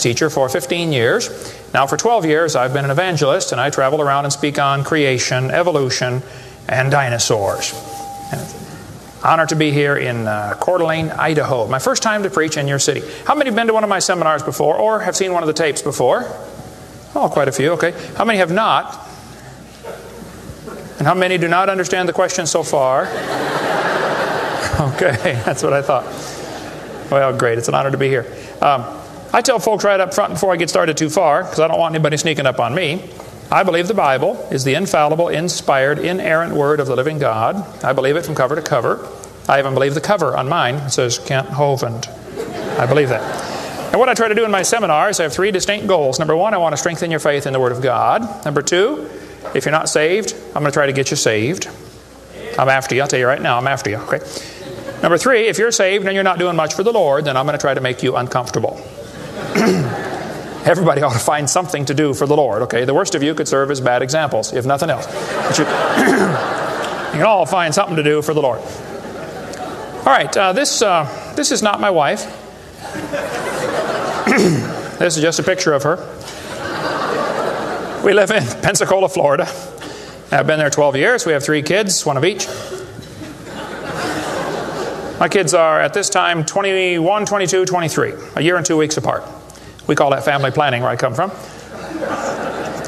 teacher for 15 years. Now for 12 years I've been an evangelist, and I travel around and speak on creation, evolution, and dinosaurs. And it's an honor to be here in Coeur d'Alene, Idaho. My first time to preach in your city. How many have been to one of my seminars before or have seen one of the tapes before? Oh, quite a few, okay. How many have not? And how many do not understand the question so far? Okay, that's what I thought. Well, great. It's an honor to be here. I tell folks right up front before I get started too far, because I don't want anybody sneaking up on me, I believe the Bible is the infallible, inspired, inerrant Word of the living God. I believe it from cover to cover. I even believe the cover on mine. It says Kent Hovind. I believe that. And what I try to do in my seminars, I have three distinct goals. Number one, I want to strengthen your faith in the Word of God. Number two, if you're not saved, I'm going to try to get you saved. I'm after you. I'll tell you right now, I'm after you. Okay. Number three, if you're saved and you're not doing much for the Lord, then I'm going to try to make you uncomfortable. Everybody ought to find something to do for the Lord, okay? The worst of you could serve as bad examples, if nothing else. But you can all find something to do for the Lord. All right, this is not my wife. This is just a picture of her. We live in Pensacola, Florida. I've been there 12 years. We have 3 kids, one of each. My kids are, at this time, 21, 22, 23, a year and 2 weeks apart. We call that family planning where I come from.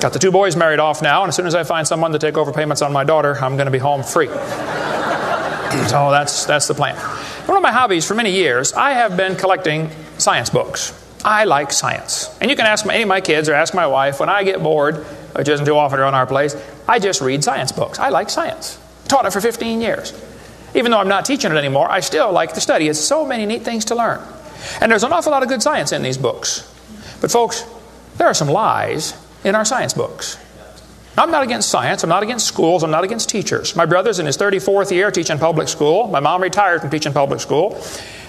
Got the 2 boys married off now, and as soon as I find someone to take over payments on my daughter, I'm going to be home free. So that's the plan. One of my hobbies for many years, I have been collecting science books. I like science. And you can ask any of my kids or ask my wife, when I get bored, which isn't too often around our place, I just read science books. I like science. Taught it for 15 years. Even though I'm not teaching it anymore, I still like to study. It's so many neat things to learn. And there's an awful lot of good science in these books. But folks, there are some lies in our science books. I'm not against science. I'm not against schools. I'm not against teachers. My brother's in his 34th year teaching public school. My mom retired from teaching public school.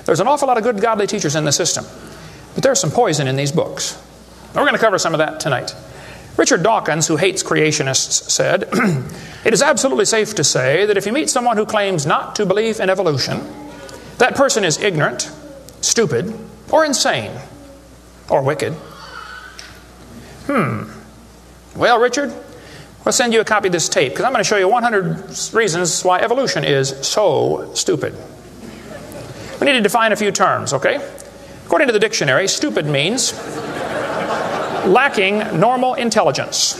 There's an awful lot of good, godly teachers in the system. But there's some poison in these books. And we're going to cover some of that tonight. Richard Dawkins, who hates creationists, said, "It is absolutely safe to say that if you meet someone who claims not to believe in evolution, that person is ignorant, stupid, or insane, or wicked." Well, Richard, I'll send you a copy of this tape, because I'm going to show you 100 reasons why evolution is so stupid. We need to define a few terms, okay? According to the dictionary, stupid means lacking normal intelligence,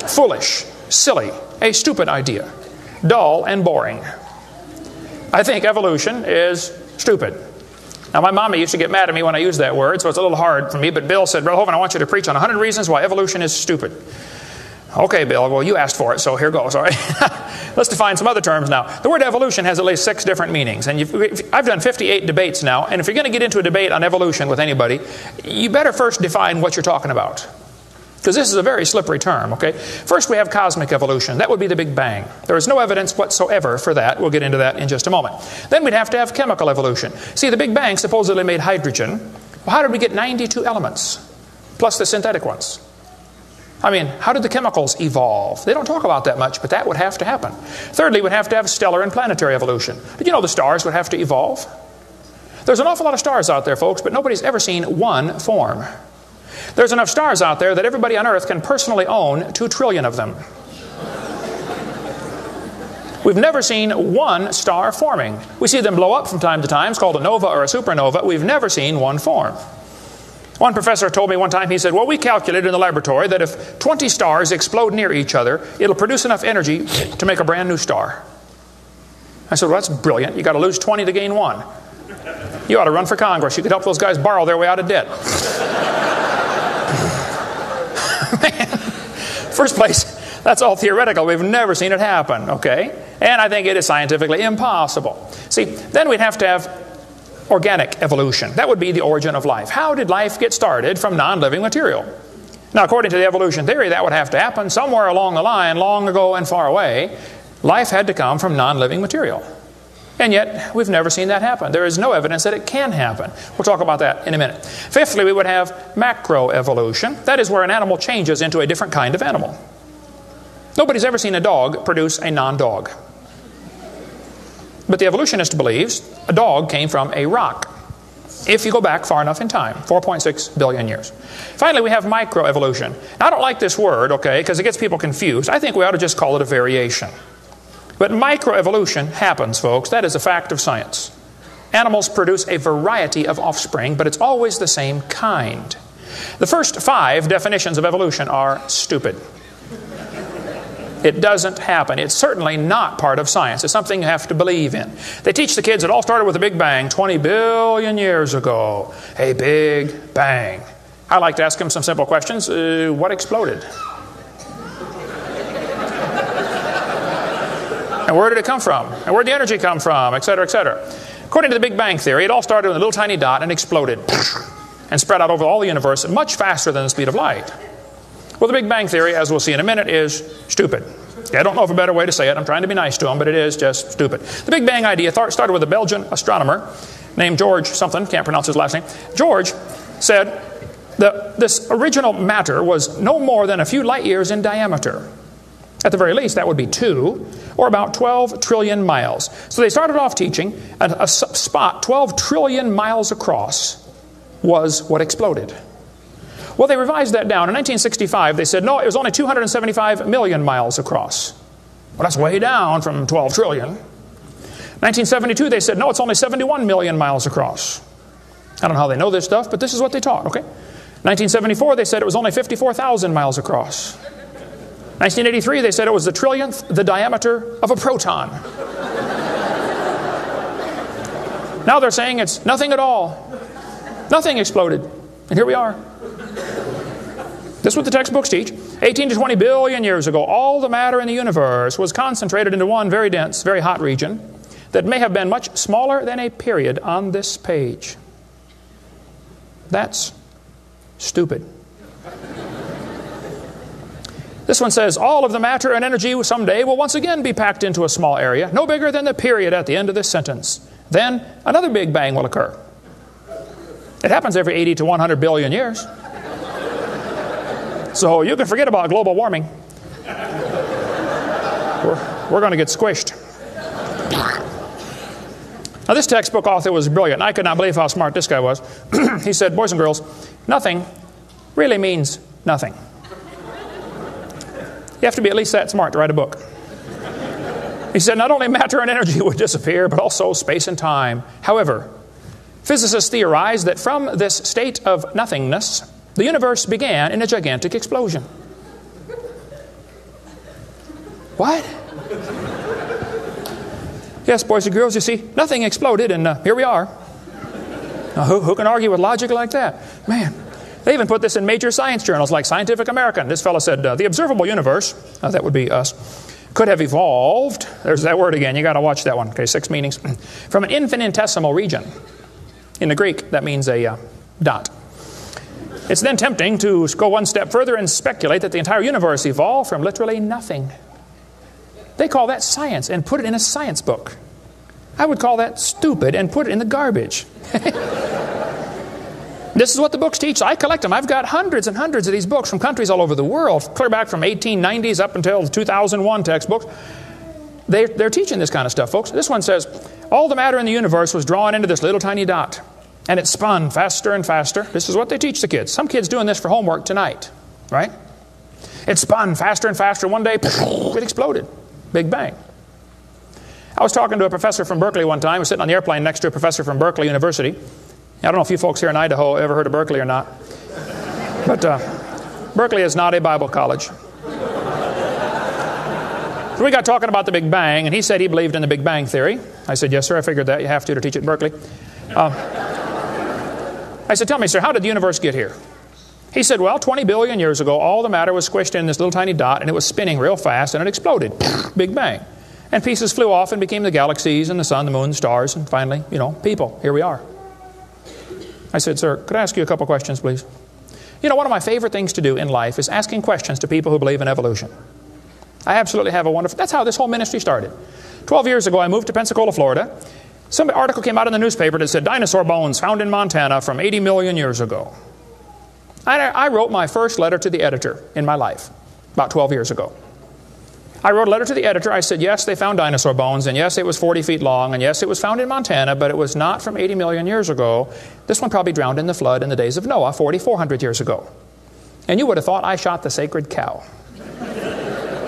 foolish, silly, a stupid idea, dull and boring. I think evolution is stupid. Now, my mommy used to get mad at me when I used that word, so it's a little hard for me, but Bill said, "Brother Hovind, I want you to preach on 100 reasons why evolution is stupid." Okay, Bill, well, you asked for it, so here goes, all right? Let's define some other terms now. The word evolution has at least 6 different meanings, and I've done 58 debates now, and if you're going to get into a debate on evolution with anybody, you better first define what you're talking about, because this is a very slippery term, okay? First, we have cosmic evolution. That would be the Big Bang. There is no evidence whatsoever for that. We'll get into that in just a moment. Then we'd have to have chemical evolution. See, the Big Bang supposedly made hydrogen. Well, how did we get 92 elements, plus the synthetic ones? I mean, how did the chemicals evolve? They don't talk about that much, but that would have to happen. Thirdly, we'd have to have stellar and planetary evolution. Did you know the stars would have to evolve? There's an awful lot of stars out there, folks, but nobody's ever seen one form. There's enough stars out there that everybody on Earth can personally own 2 trillion of them. We've never seen one star forming. We see them blow up from time to time. It's called a nova or a supernova. We've never seen one form. One professor told me one time, he said, "Well, we calculated in the laboratory that if 20 stars explode near each other, it'll produce enough energy to make a brand new star." I said, "Well, that's brilliant. You got to lose 20 to gain 1. You ought to run for Congress. You could help those guys borrow their way out of debt." First place, that's all theoretical. We've never seen it happen, okay? And I think it is scientifically impossible. See, then we'd have to have organic evolution. That would be the origin of life. How did life get started from non-living material? Now, according to the evolution theory, that would have to happen somewhere along the line, long ago and far away. Life had to come from non-living material. And yet, we've never seen that happen. There is no evidence that it can happen. We'll talk about that in a minute. Fifthly, we would have macroevolution. That is where an animal changes into a different kind of animal. Nobody's ever seen a dog produce a non-dog. But the evolutionist believes a dog came from a rock. if you go back far enough in time, 4.6 billion years. Finally, we have microevolution. Now, I don't like this word, okay, because it gets people confused. I think we ought to just call it a variation. But microevolution happens, folks. That is a fact of science. Animals produce a variety of offspring, but it's always the same kind. The first 5 definitions of evolution are stupid. It doesn't happen. It's certainly not part of science. It's something you have to believe in. They teach the kids it all started with a big bang 20 billion years ago. A big bang. I like to ask them some simple questions. What exploded? And where did it come from? And where did the energy come from? Et cetera, et cetera. According to the Big Bang Theory, it all started with a little tiny dot and exploded and spread out over all the universe much faster than the speed of light. Well, the Big Bang Theory, as we'll see in a minute, is stupid. I don't know of a better way to say it. I'm trying to be nice to them, but it is just stupid. The Big Bang idea started with a Belgian astronomer named George something, can't pronounce his last name. George said that this original matter was no more than a few light years in diameter. At the very least, that would be 2, or about 12 trillion miles. So they started off teaching a spot 12 trillion miles across was what exploded. Well, they revised that down. In 1965, they said, no, it was only 275 million miles across. Well, that's way down from 12 trillion. 1972, they said, no, it's only 71 million miles across. I don't know how they know this stuff, but this is what they taught, okay? 1974, they said it was only 54,000 miles across. 1983, they said it was the trillionth the diameter of a proton. Now they're saying it's nothing at all. Nothing exploded. And here we are. This is what the textbooks teach. 18 to 20 billion years ago, all the matter in the universe was concentrated into one very dense, very hot region that may have been much smaller than a period on this page. That's stupid. This one says, all of the matter and energy someday will once again be packed into a small area, no bigger than the period at the end of this sentence. Then another Big Bang will occur. It happens every 80 to 100 billion years. So you can forget about global warming. We're going to get squished. Now this textbook author was brilliant. I could not believe how smart this guy was. He said, boys and girls, nothing really means nothing. You have to be at least that smart to write a book. He said not only matter and energy would disappear, but also space and time. However, physicists theorize that from this state of nothingness, the universe began in a gigantic explosion. What? Yes, boys and girls, you see, nothing exploded, and here we are. Now, who can argue with logic like that? Man, they even put this in major science journals like Scientific American. This fellow said, the observable universe, that would be us, could have evolved, there's that word again, you got to watch that one, okay, 6 meanings, from an infinitesimal region. In the Greek, that means a dot. It's then tempting to go one step further and speculate that the entire universe evolved from literally nothing. They call that science and put it in a science book. I would call that stupid and put it in the garbage. This is what the books teach. I collect them. I've got hundreds and hundreds of these books from countries all over the world, clear back from 1890s up until the 2001 textbooks. They're teaching this kind of stuff, folks. This one says, all the matter in the universe was drawn into this little tiny dot. And it spun faster and faster. This is what they teach the kids. Some kids doing this for homework tonight, right? It spun faster and faster. One day, it exploded. Big bang. I was talking to a professor from Berkeley one time. I was sitting on the airplane next to a professor from Berkeley University. I don't know if you folks here in Idaho ever heard of Berkeley or not. But Berkeley is not a Bible college. So we got talking about the Big Bang, and he said he believed in the Big Bang Theory. I said, yes, sir, I figured that. You have to teach it at Berkeley. I said, tell me, sir, how did the universe get here? He said, well, 20 billion years ago, all the matter was squished in this little tiny dot, and it was spinning real fast, and it exploded. Big bang. And pieces flew off and became the galaxies and the sun, the moon, the stars, and finally, people. Here we are. I said, sir, could I ask you a couple questions, please? One of my favorite things to do in life is asking questions to people who believe in evolution. I absolutely have a wonderful... That's how this whole ministry started. 12 years ago, I moved to Pensacola, Florida. Some article came out in the newspaper that said, dinosaur bones found in Montana from 80 million years ago. I wrote my first letter to the editor in my life, about 12 years ago. I wrote a letter to the editor. I said, yes, they found dinosaur bones, and yes, it was 40 feet long, and yes, it was found in Montana, but it was not from 80 million years ago. This one probably drowned in the flood in the days of Noah, 4,400 years ago. And you would have thought I shot the sacred cow.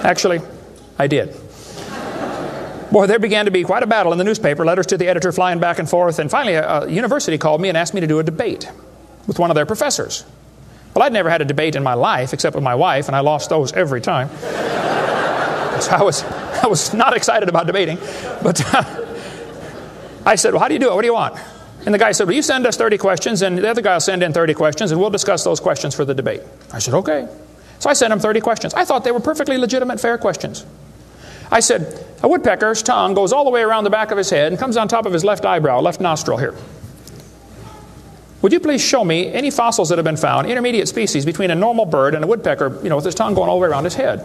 Actually, I did. Boy, there began to be quite a battle in the newspaper, letters to the editor flying back and forth, and finally a university called me and asked me to do a debate with one of their professors. Well, I'd never had a debate in my life except with my wife, and I lost those every time. So I was not excited about debating. But I said, well, how do you do it? What do you want? And the guy said, well, you send us 30 questions, and the other guy will send in 30 questions, and we'll discuss those questions for the debate. I said, okay. So I sent him 30 questions. I thought they were perfectly legitimate, fair questions. I said, a woodpecker's tongue goes all the way around the back of his head and comes on top of his left eyebrow, left nostril here. Would you please show me any fossils that have been found, intermediate species between a normal bird and a woodpecker, with his tongue going all the way around his head?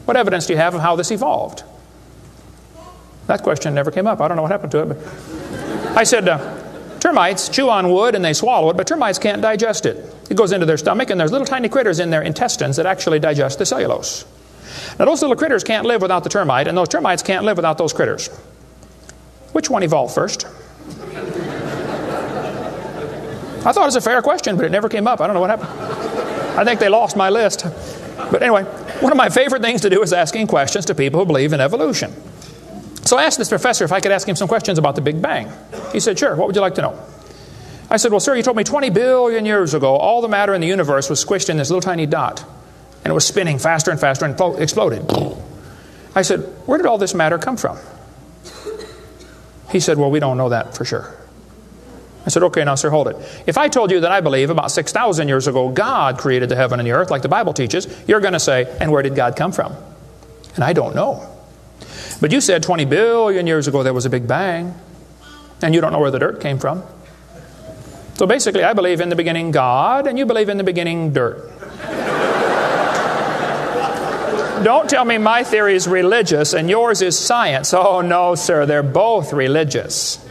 What evidence do you have of how this evolved? That question never came up. I don't know what happened to it. But I said, termites chew on wood and they swallow it, but termites can't digest it. It goes into their stomach, and there's little tiny critters in their intestines that actually digest the cellulose. Now, those little critters can't live without the termite, and those termites can't live without those critters. Which one evolved first? I thought it was a fair question, but it never came up. I don't know what happened. I think they lost my list. But anyway, one of my favorite things to do is asking questions to people who believe in evolution. So I asked this professor if I could ask him some questions about the Big Bang. He said, sure, what would you like to know? I said, well, sir, you told me 20 billion years ago all the matter in the universe was squished in this little tiny dot. And it was spinning faster and faster and exploded. I said, where did all this matter come from? He said, well, we don't know that for sure. I said, okay, now, sir, hold it. If I told you that I believe about 6,000 years ago God created the heaven and the earth like the Bible teaches, you're going to say, and where did God come from? And I don't know. But you said 20 billion years ago there was a Big Bang, and you don't know where the dirt came from. So basically, I believe in the beginning God, and you believe in the beginning dirt. Don't tell me my theory is religious and yours is science. Oh, no, sir, they're both religious.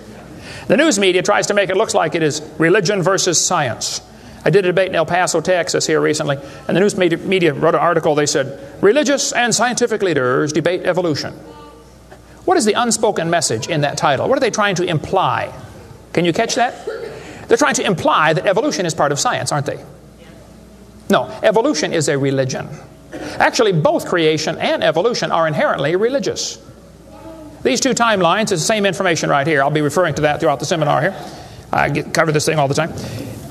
The news media tries to make it look like it is religion versus science. I did a debate in El Paso, Texas here recently, and the news media wrote an article. They said, religious and scientific leaders debate evolution. What is the unspoken message in that title? What are they trying to imply? Can you catch that? They're trying to imply that evolution is part of science, aren't they? No, evolution is a religion. Actually, both creation and evolution are inherently religious. These two timelines is the same information right here. I'll be referring to that throughout the seminar here. I cover this thing all the time.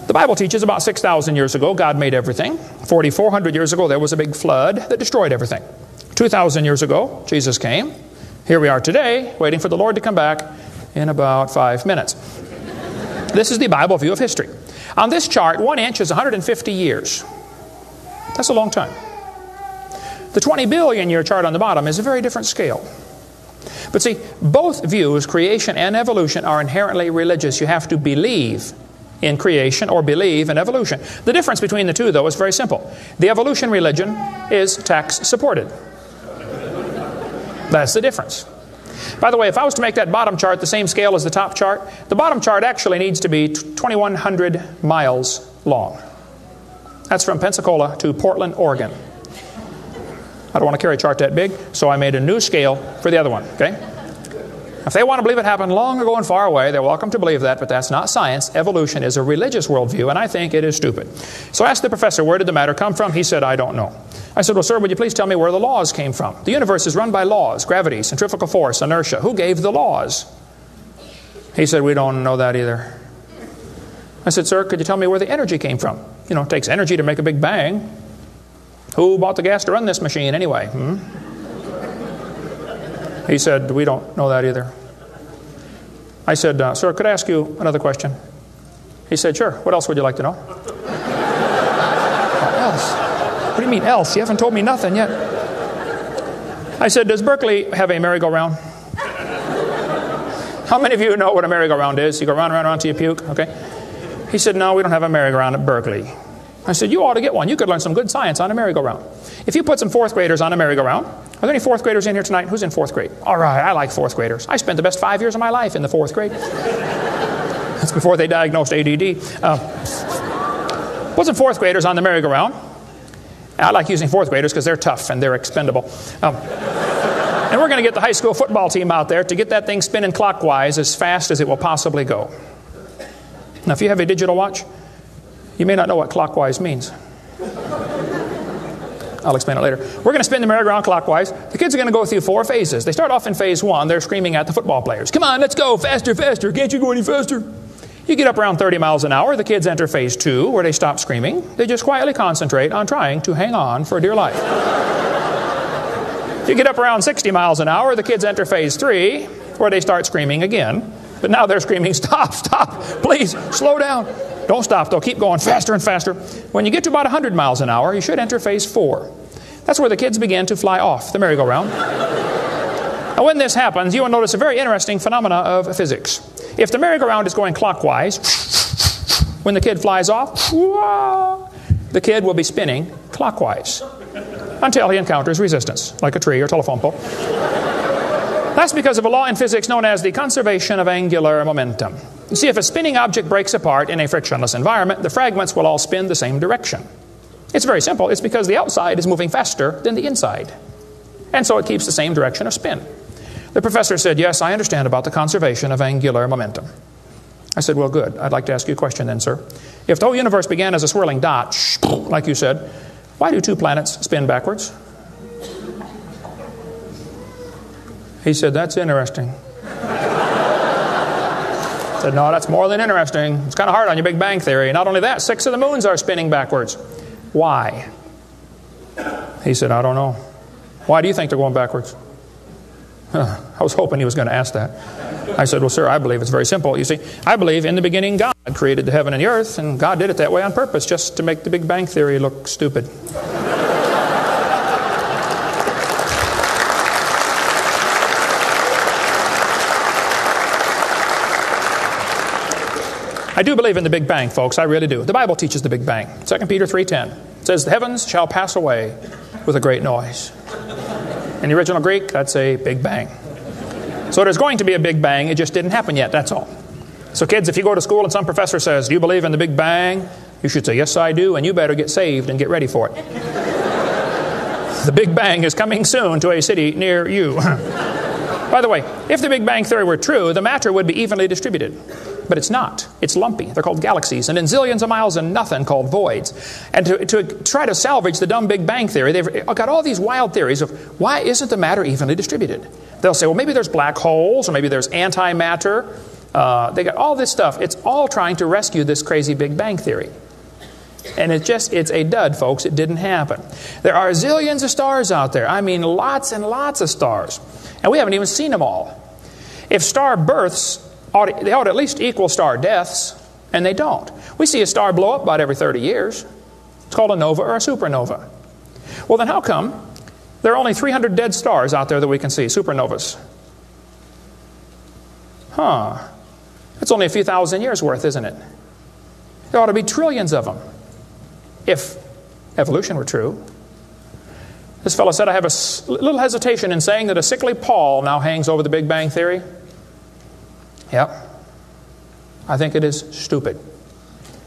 The Bible teaches about 6,000 years ago, God made everything. 4,400 years ago, there was a big flood that destroyed everything. 2,000 years ago, Jesus came. Here we are today, waiting for the Lord to come back in about 5 minutes. This is the Bible view of history. On this chart, 1 inch is 150 years. That's a long time. The 20 billion year chart on the bottom is a very different scale. But see, both views, creation and evolution, are inherently religious. You have to believe in creation or believe in evolution. The difference between the two, though, is very simple. The evolution religion is tax supported. That's the difference. By the way, if I was to make that bottom chart the same scale as the top chart, the bottom chart actually needs to be 2,100 miles long. That's from Pensacola to Portland, Oregon. I don't want to carry a chart that big, so I made a new scale for the other one, okay? If they want to believe it happened long ago and far away, they're welcome to believe that, but that's not science. Evolution is a religious worldview, and I think it is stupid. So I asked the professor, where did the matter come from? He said, I don't know. I said, well, sir, would you please tell me where the laws came from? The universe is run by laws, gravity, centrifugal force, inertia. Who gave the laws? He said, we don't know that either. I said, sir, could you tell me where the energy came from? You know, it takes energy to make a big bang. Who bought the gas to run this machine anyway? He said, we don't know that either. I said, sir, could I ask you another question? He said, sure. What else would you like to know? What else? What do you mean else? You haven't told me nothing yet. I said, does Berkeley have a merry-go-round? How many of you know what a merry-go-round is? You go round and round and round till you puke, okay? He said, no, we don't have a merry-go-round at Berkeley. I said, you ought to get one. You could learn some good science on a merry-go-round. If you put some fourth graders on a merry-go-round, are there any fourth graders in here tonight? Who's in fourth grade? All right, I like fourth graders. I spent the best 5 years of my life in the fourth grade. That's before they diagnosed ADD. Put some fourth graders on the merry-go-round, I like using fourth graders because they're tough and they're expendable. And we're going to get the high school football team out there to get that thing spinning clockwise as fast as it will possibly go. Now, if you have a digital watch, you may not know what clockwise means. I'll explain it later. We're going to spin the merry-go-round clockwise. The kids are going to go through 4 phases. They start off in phase 1. They're screaming at the football players. Come on, let's go, faster, faster. Can't you go any faster? You get up around 30 miles an hour. The kids enter phase 2, where they stop screaming. They just quietly concentrate on trying to hang on for dear life. You get up around 60 miles an hour. The kids enter phase 3, where they start screaming again. But now they're screaming, stop, stop, please, slow down. Don't stop, though. Keep going faster and faster. When you get to about 100 miles an hour, you should enter phase 4. That's where the kids begin to fly off the merry-go-round. Now, when this happens, you will notice a very interesting phenomena of physics. If the merry-go-round is going clockwise, when the kid flies off, the kid will be spinning clockwise until he encounters resistance, like a tree or telephone pole. That's because of a law in physics known as the conservation of angular momentum. You see, if a spinning object breaks apart in a frictionless environment, the fragments will all spin the same direction. It's very simple. It's because the outside is moving faster than the inside. And so it keeps the same direction of spin. The professor said, yes, I understand about the conservation of angular momentum. I said, well, good. I'd like to ask you a question then, sir. If the whole universe began as a swirling dot, like you said, why do 2 planets spin backwards? He said, that's interesting. I said, no, that's more than interesting. It's kind of hard on your Big Bang Theory. Not only that, 6 of the moons are spinning backwards. Why? He said, I don't know. Why do you think they're going backwards? I was hoping he was going to ask that. I said, well, sir, I believe it's very simple. You see, I believe in the beginning God created the heaven and the earth, and God did it that way on purpose, just to make the Big Bang Theory look stupid. I do believe in the Big Bang, folks. I really do. The Bible teaches the Big Bang. 2 Peter 3:10 says, the heavens shall pass away with a great noise. In the original Greek, that's a Big Bang. So there's going to be a Big Bang. It just didn't happen yet, that's all. So kids, if you go to school and some professor says, do you believe in the Big Bang? You should say, yes, I do, and you better get saved and get ready for it. The Big Bang is coming soon to a city near you. By the way, if the Big Bang Theory were true, the matter would be evenly distributed. But it's not. It's lumpy. They're called galaxies. And in zillions of miles and nothing called voids. And to try to salvage the dumb Big Bang Theory, they've got all these wild theories of why isn't the matter evenly distributed? They'll say, well, maybe there's black holes, or maybe there's antimatter. They got all this stuff. It's all trying to rescue this crazy Big Bang Theory. And it's a dud, folks. It didn't happen. There are zillions of stars out there. I mean, lots and lots of stars. And we haven't even seen them all. If star births, they ought to at least equal star deaths, and they don't. We see a star blow up about every 30 years. It's called a nova or a supernova. Well, then how come there are only 300 dead stars out there that we can see, supernovas? It's only a few thousand years worth, isn't it? There ought to be trillions of them, if evolution were true. This fellow said, I have a little hesitation in saying that a sickly pall now hangs over the Big Bang Theory. Yep. I think it is stupid.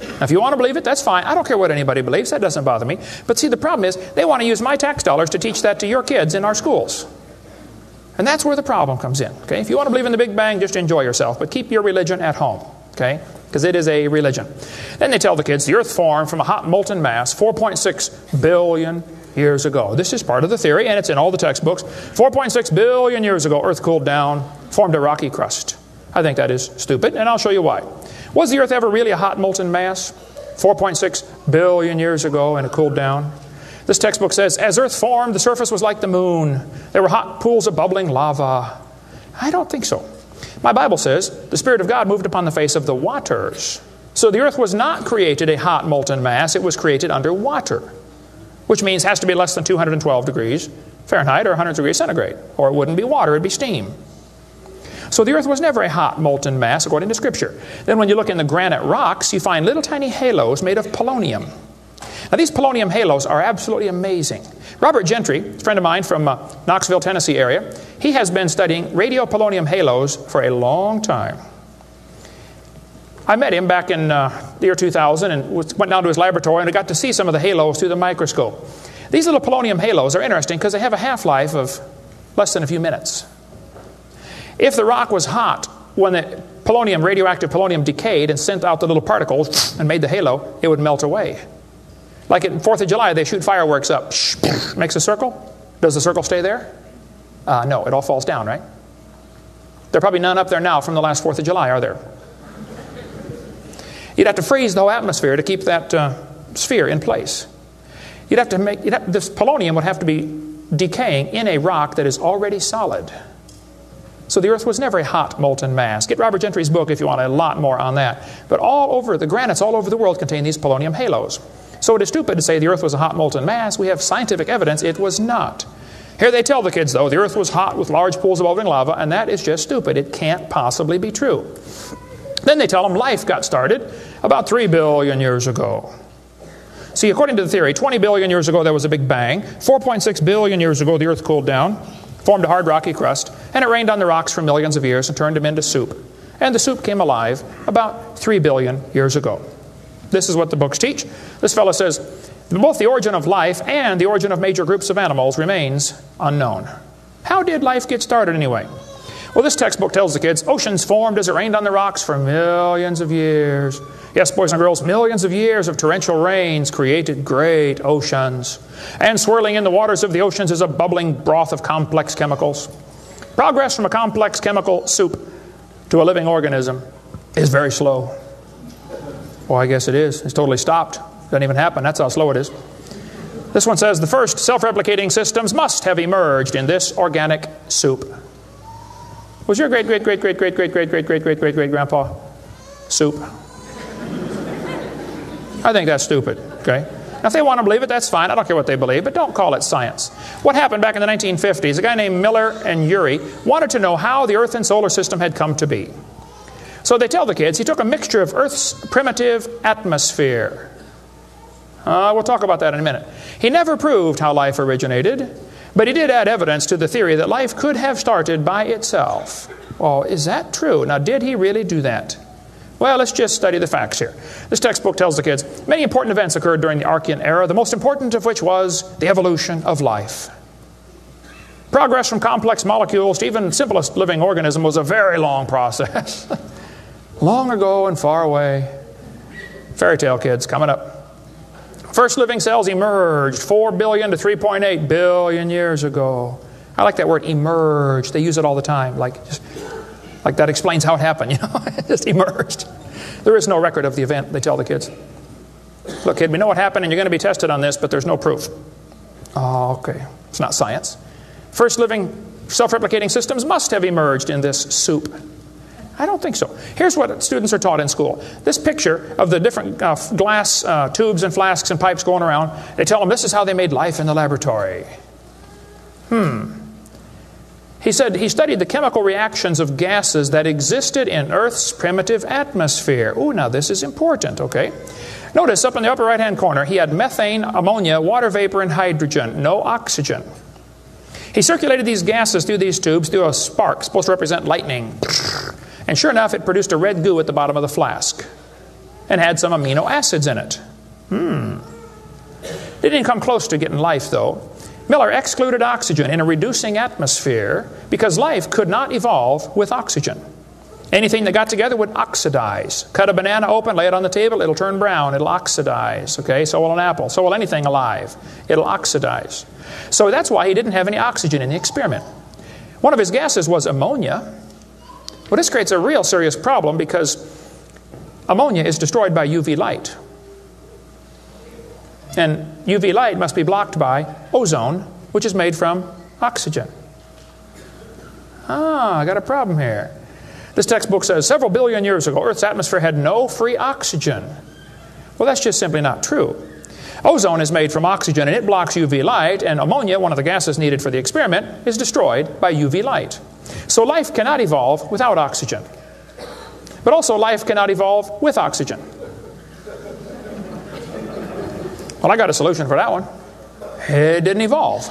Now, if you want to believe it, that's fine. I don't care what anybody believes. That doesn't bother me. But see, the problem is they want to use my tax dollars to teach that to your kids in our schools. And that's where the problem comes in. Okay? If you want to believe in the Big Bang, just enjoy yourself. But keep your religion at home. Okay? Because it is a religion. Then they tell the kids the earth formed from a hot molten mass 4.6 billion years ago. This is part of the theory, and it's in all the textbooks. 4.6 billion years ago, earth cooled down, formed a rocky crust. I think that is stupid, and I'll show you why. Was the earth ever really a hot molten mass 4.6 billion years ago, and it cooled down? This textbook says, as earth formed, the surface was like the moon. There were hot pools of bubbling lava. I don't think so. My Bible says the Spirit of God moved upon the face of the waters. So the earth was not created a hot molten mass. It was created under water, which means it has to be less than 212 degrees Fahrenheit or 100 degrees centigrade, or it wouldn't be water, it'd be steam. So the earth was never a hot molten mass according to Scripture. Then when you look in the granite rocks, you find little tiny halos made of polonium. Now these polonium halos are absolutely amazing. Robert Gentry, a friend of mine from Knoxville, Tennessee area, he has been studying radiopolonium halos for a long time. I met him back in the year 2000 and went down to his laboratory and I got to see some of the halos through the microscope. These little polonium halos are interesting because they have a half-life of less than a few minutes. If the rock was hot when the radioactive polonium decayed and sent out the little particles and made the halo, it would melt away. Like at 4th of July, they shoot fireworks up. Makes a circle. Does the circle stay there? No, it all falls down, right? There are probably none up there now from the last 4th of July, are there? You'd have to freeze the whole atmosphere to keep that sphere in place. This polonium would have to be decaying in a rock that is already solid. So the Earth was never a hot molten mass. Get Robert Gentry's book if you want a lot more on that. But all over, the granites all over the world contain these polonium halos. So it is stupid to say the Earth was a hot molten mass. We have scientific evidence it was not. Here they tell the kids, though, the Earth was hot with large pools of bubbling lava, and that is just stupid. It can't possibly be true. Then they tell them life got started about 3 billion years ago. See, according to the theory, 20 billion years ago there was a big bang. 4.6 billion years ago the Earth cooled down, formed a hard rocky crust, and it rained on the rocks for millions of years and turned them into soup. And the soup came alive about 3 billion years ago. This is what the books teach. This fellow says, both the origin of life and the origin of major groups of animals remains unknown. How did life get started anyway? Well, this textbook tells the kids, oceans formed as it rained on the rocks for millions of years. Yes, boys and girls, millions of years of torrential rains created great oceans. And swirling in the waters of the oceans is a bubbling broth of complex chemicals. Progress from a complex chemical soup to a living organism is very slow. Well, I guess it is. It's totally stopped. Doesn't even happen. That's how slow it is. This one says, the first self-replicating systems must have emerged in this organic soup. Was your great-great-great-great-great-great-great-great-great-great-great-grandpa soup? I think that's stupid, okay? Now, if they want to believe it, that's fine. I don't care what they believe, but don't call it science. What happened back in the 1950s, a guy named Miller and Urey wanted to know how the Earth and solar system had come to be. So they tell the kids he took a mixture of Earth's primitive atmosphere. We'll talk about that in a minute. He never proved how life originated, but he did add evidence to the theory that life could have started by itself. Well, is that true? Now, did he really do that? Well, let's just study the facts here. This textbook tells the kids many important events occurred during the Archean era, the most important of which was the evolution of life. Progress from complex molecules to even the simplest living organism was a very long process. Long ago and far away. Fairy tale kids coming up. First living cells emerged 4 billion to 3.8 billion years ago. I like that word, emerged. They use it all the time. Like that explains how it happened, you know. It just emerged. There is no record of the event, they tell the kids. Look, kid, we know what happened and you're going to be tested on this, but there's no proof. Oh, okay. It's not science. First living self-replicating systems must have emerged in this soup. I don't think so. Here's what students are taught in school. This picture of the different glass tubes and flasks and pipes going around, they tell them this is how they made life in the laboratory. He said he studied the chemical reactions of gases that existed in Earth's primitive atmosphere. Ooh, now this is important, okay? Notice up in the upper right-hand corner, he had methane, ammonia, water vapor, and hydrogen, no oxygen. He circulated these gases through these tubes through a spark, supposed to represent lightning. And sure enough, it produced a red goo at the bottom of the flask and had some amino acids in it. It didn't come close to getting life, though. Miller excluded oxygen in a reducing atmosphere because life could not evolve with oxygen. Anything that got together would oxidize. Cut a banana open, lay it on the table, it'll turn brown, it'll oxidize. Okay, so will an apple, so will anything alive. It'll oxidize. So that's why he didn't have any oxygen in the experiment. One of his gases was ammonia. Well, this creates a real serious problem because ammonia is destroyed by UV light. And UV light must be blocked by ozone, which is made from oxygen. I got a problem here. This textbook says several billion years ago, Earth's atmosphere had no free oxygen. Well, that's just simply not true. Ozone is made from oxygen and it blocks UV light, and ammonia, one of the gases needed for the experiment, is destroyed by UV light. So life cannot evolve without oxygen. But also life cannot evolve with oxygen. Well, I got a solution for that one. It didn't evolve.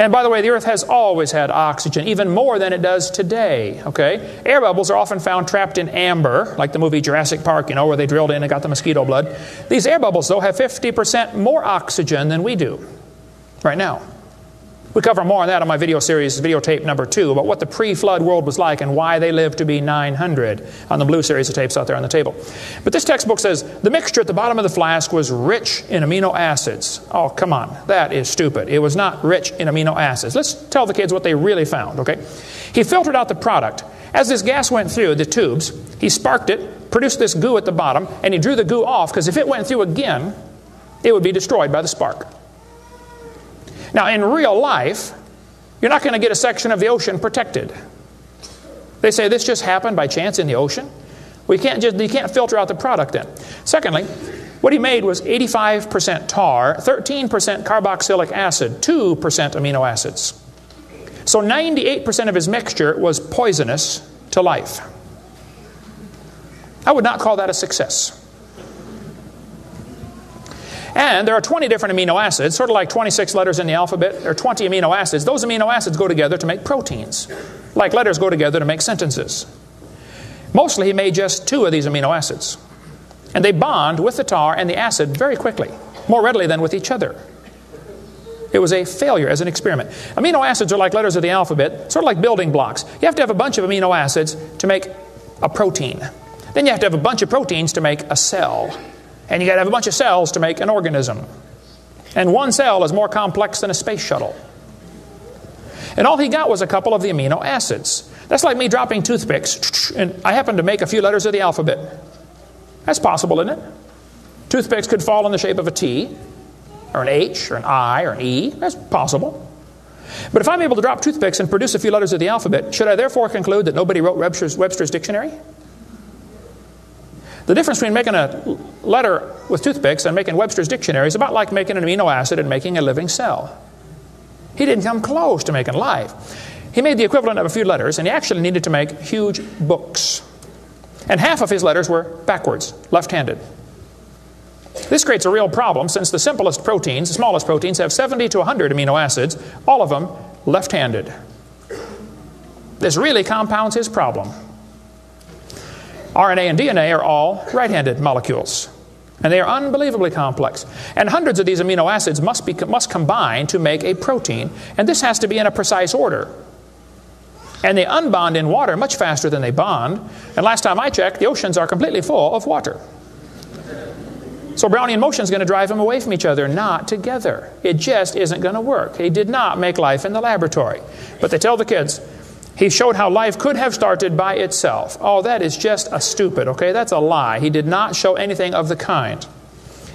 And by the way, the Earth has always had oxygen, even more than it does today, okay? Air bubbles are often found trapped in amber, like the movie Jurassic Park, you know, where they drilled in and got the mosquito blood. These air bubbles, though, have 50% more oxygen than we do right now. We cover more on that on my video series, videotape number 2, about what the pre-flood world was like and why they lived to be 900 on the blue series of tapes out there on the table. But this textbook says the mixture at the bottom of the flask was rich in amino acids. Oh, come on. That is stupid. It was not rich in amino acids. Let's tell the kids what they really found, okay? He filtered out the product. As this gas went through the tubes, he sparked it, produced this goo at the bottom, and he drew the goo off because if it went through again, it would be destroyed by the spark. Now, in real life, you're not going to get a section of the ocean protected. They say this just happened by chance in the ocean. You can't filter out the product then. Secondly, what he made was 85% tar, 13% carboxylic acid, 2% amino acids. So 98% of his mixture was poisonous to life. I would not call that a success. And there are 20 different amino acids, sort of like 26 letters in the alphabet. There are 20 amino acids. Those amino acids go together to make proteins, like letters go together to make sentences. Mostly he made just 2 of these amino acids. And they bond with the tar and the acid very quickly, more readily than with each other. It was a failure as an experiment. Amino acids are like letters of the alphabet, sort of like building blocks. You have to have a bunch of amino acids to make a protein. Then you have to have a bunch of proteins to make a cell. And you got to have a bunch of cells to make an organism. And one cell is more complex than a space shuttle. And all he got was a couple of the amino acids. That's like me dropping toothpicks, and I happen to make a few letters of the alphabet. That's possible, isn't it? Toothpicks could fall in the shape of a T, or an H, or an I, or an E. That's possible. But if I'm able to drop toothpicks and produce a few letters of the alphabet, should I therefore conclude that nobody wrote Webster's dictionary? The difference between making a letter with toothpicks and making Webster's dictionary is about like making an amino acid and making a living cell. He didn't come close to making life. He made the equivalent of a few letters, and he actually needed to make huge books. And half of his letters were backwards, left-handed. This creates a real problem since the simplest proteins, the smallest proteins, have 70 to 100 amino acids, all of them left-handed. This really compounds his problem. RNA and DNA are all right-handed molecules, and they are unbelievably complex. And hundreds of these amino acids must combine to make a protein, and this has to be in a precise order. And they unbond in water much faster than they bond, and last time I checked, the oceans are completely full of water. So Brownian motion is going to drive them away from each other, not together. It just isn't going to work. He did not make life in the laboratory. But they tell the kids, he showed how life could have started by itself. Oh, that is just a stupid, okay? That's a lie. He did not show anything of the kind.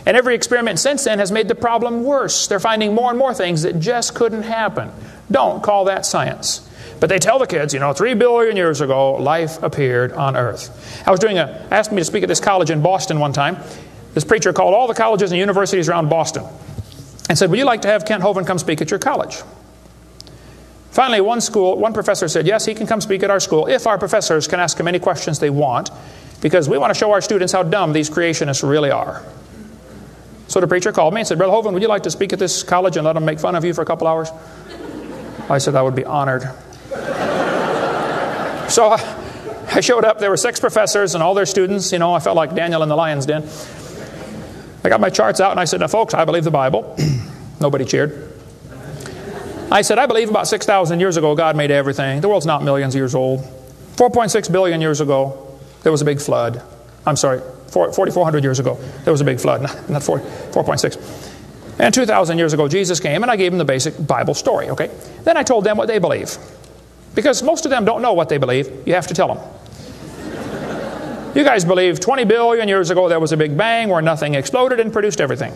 And every experiment since then has made the problem worse. They're finding more and more things that just couldn't happen. Don't call that science. But they tell the kids, 3 billion years ago, life appeared on Earth. Asked me to speak at this college in Boston one time. This preacher called all the colleges and universities around Boston and said, would you like to have Kent Hovind come speak at your college? Finally, one professor said, yes, he can come speak at our school if our professors can ask him any questions they want, because we want to show our students how dumb these creationists really are. So the preacher called me and said, Brother Hovind, would you like to speak at this college and let them make fun of you for a couple hours? I said, I would be honored. So I showed up. There were 6 professors and all their students. I felt like Daniel in the lion's den. I got my charts out and I said, now folks, I believe the Bible. Nobody cheered. I said, I believe about 6,000 years ago God made everything. The world's not millions of years old. 4.6 billion years ago, there was a big flood. I'm sorry, 4,400 years ago, there was a big flood. Not 4.6. And 2,000 years ago, Jesus came, and I gave them the basic Bible story, okay? Then I told them what they believe. Because most of them don't know what they believe. You have to tell them. You guys believe 20 billion years ago there was a big bang where nothing exploded and produced everything.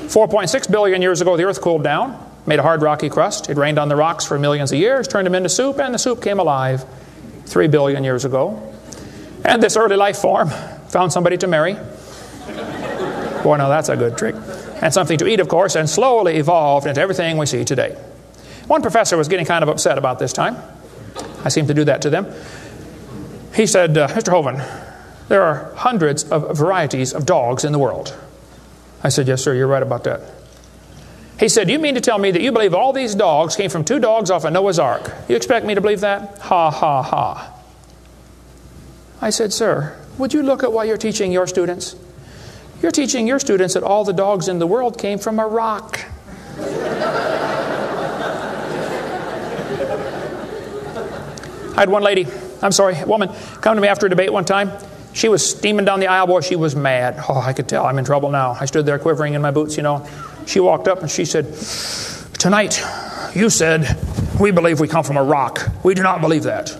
4.6 billion years ago, the earth cooled down, made a hard rocky crust. It rained on the rocks for millions of years, turned them into soup, and the soup came alive 3 billion years ago. And this early life form found somebody to marry. Boy, now that's a good trick. And something to eat, of course, and slowly evolved into everything we see today. One professor was getting kind of upset about this time. I seem to do that to them. He said, Mr. Hovind, there are hundreds of varieties of dogs in the world. I said, yes, sir, you're right about that. He said, you mean to tell me that you believe all these dogs came from 2 dogs off of Noah's Ark? You expect me to believe that? Ha, ha, ha. I said, sir, would you look at what you're teaching your students? You're teaching your students that all the dogs in the world came from a rock. I had one woman, come to me after a debate one time. She was steaming down the aisle. Boy, she was mad. Oh, I could tell I'm in trouble now. I stood there quivering in my boots, you know. She walked up and she said, tonight you said we believe we come from a rock. We do not believe that.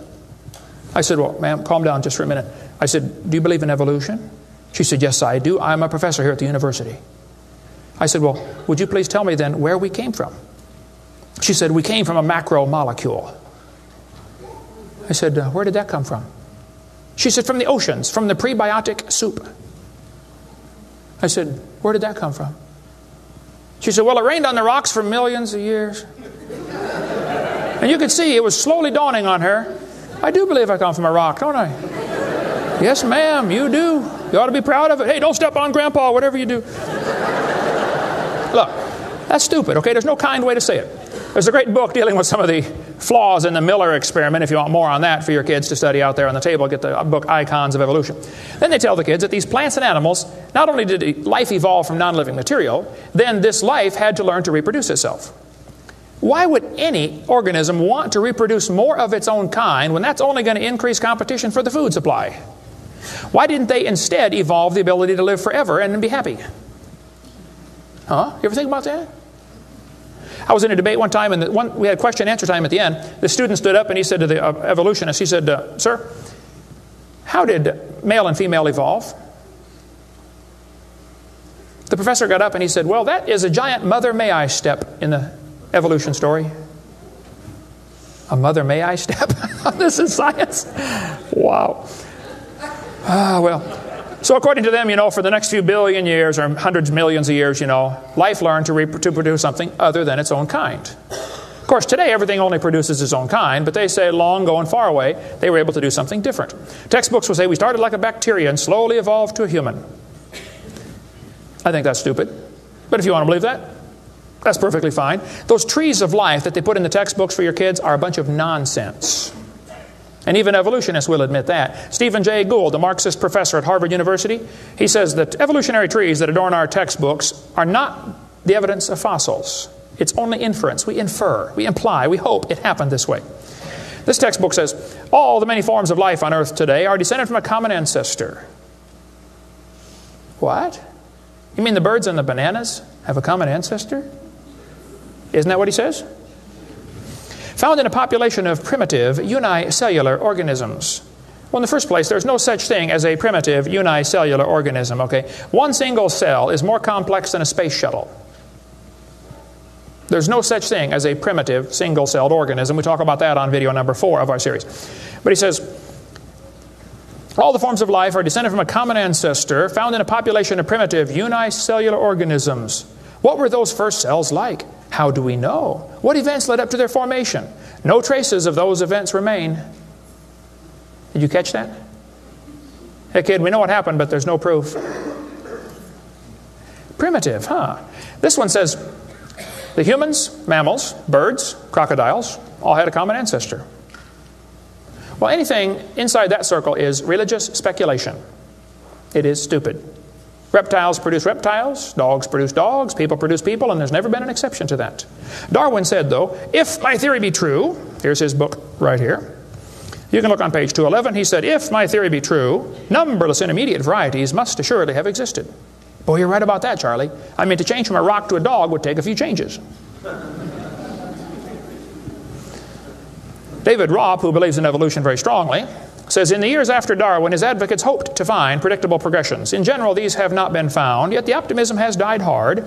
I said, well, ma'am, calm down just for a minute. I said, do you believe in evolution? She said, yes, I do. I'm a professor here at the university. I said, well, would you please tell me then where we came from? She said, we came from a macromolecule. I said, where did that come from? She said, from the oceans, from the prebiotic soup. I said, where did that come from? She said, well, it rained on the rocks for millions of years. And you could see it was slowly dawning on her. I do believe I come from a rock, don't I? Yes, ma'am, you do. You ought to be proud of it. Hey, don't step on Grandpa, whatever you do. Look, that's stupid, okay? There's no kind way to say it. There's a great book dealing with some of the flaws in the Miller experiment. If you want more on that for your kids to study out there on the table, get the book Icons of Evolution. Then they tell the kids that these plants and animals, not only did life evolve from non-living material, then this life had to learn to reproduce itself. Why would any organism want to reproduce more of its own kind when that's only going to increase competition for the food supply? Why didn't they instead evolve the ability to live forever and be happy? Huh? You ever think about that? I was in a debate one time, and we had question and answer time at the end. The student stood up and he said to the evolutionist, he said, sir, how did male and female evolve? The professor got up and he said, well, that is a giant mother may I step in the evolution story. A mother may I step? This is science. Wow. Well, so according to them, you know, for the next few billion years or hundreds of millions of years, you know, life learned to produce something other than its own kind. Of course, today everything only produces its own kind, but they say long ago and far away, they were able to do something different. Textbooks will say we started like a bacteria and slowly evolved to a human. I think that's stupid. But if you want to believe that, that's perfectly fine. Those trees of life that they put in the textbooks for your kids are a bunch of nonsense. And even evolutionists will admit that. Stephen Jay Gould, a Marxist professor at Harvard University, he says that evolutionary trees that adorn our textbooks are not the evidence of fossils. It's only inference. We infer, we imply, we hope it happened this way. This textbook says, all the many forms of life on Earth today are descended from a common ancestor. What? You mean the birds and the bananas have a common ancestor? Isn't that what he says? Found in a population of primitive unicellular organisms. Well, in the first place, there's no such thing as a primitive unicellular organism, okay? One single cell is more complex than a space shuttle. There's no such thing as a primitive single-celled organism. We talk about that on video number 4 of our series. But he says, all the forms of life are descended from a common ancestor found in a population of primitive unicellular organisms. What were those first cells like? How do we know? What events led up to their formation? No traces of those events remain. Did you catch that? Hey kid, we know what happened, but there's no proof. Primitive, huh? This one says, the humans, mammals, birds, crocodiles, all had a common ancestor. Well, anything inside that circle is religious speculation. It is stupid. Reptiles produce reptiles, dogs produce dogs, people produce people, and there's never been an exception to that. Darwin said, though, if my theory be true, here's his book right here. You can look on page 211. He said, if my theory be true, numberless intermediate varieties must assuredly have existed. Boy, you're right about that, Charlie. I mean, to change from a rock to a dog would take a few changes. David Robb, who believes in evolution very strongly, says, in the years after Darwin, his advocates hoped to find predictable progressions. In general, these have not been found, yet the optimism has died hard,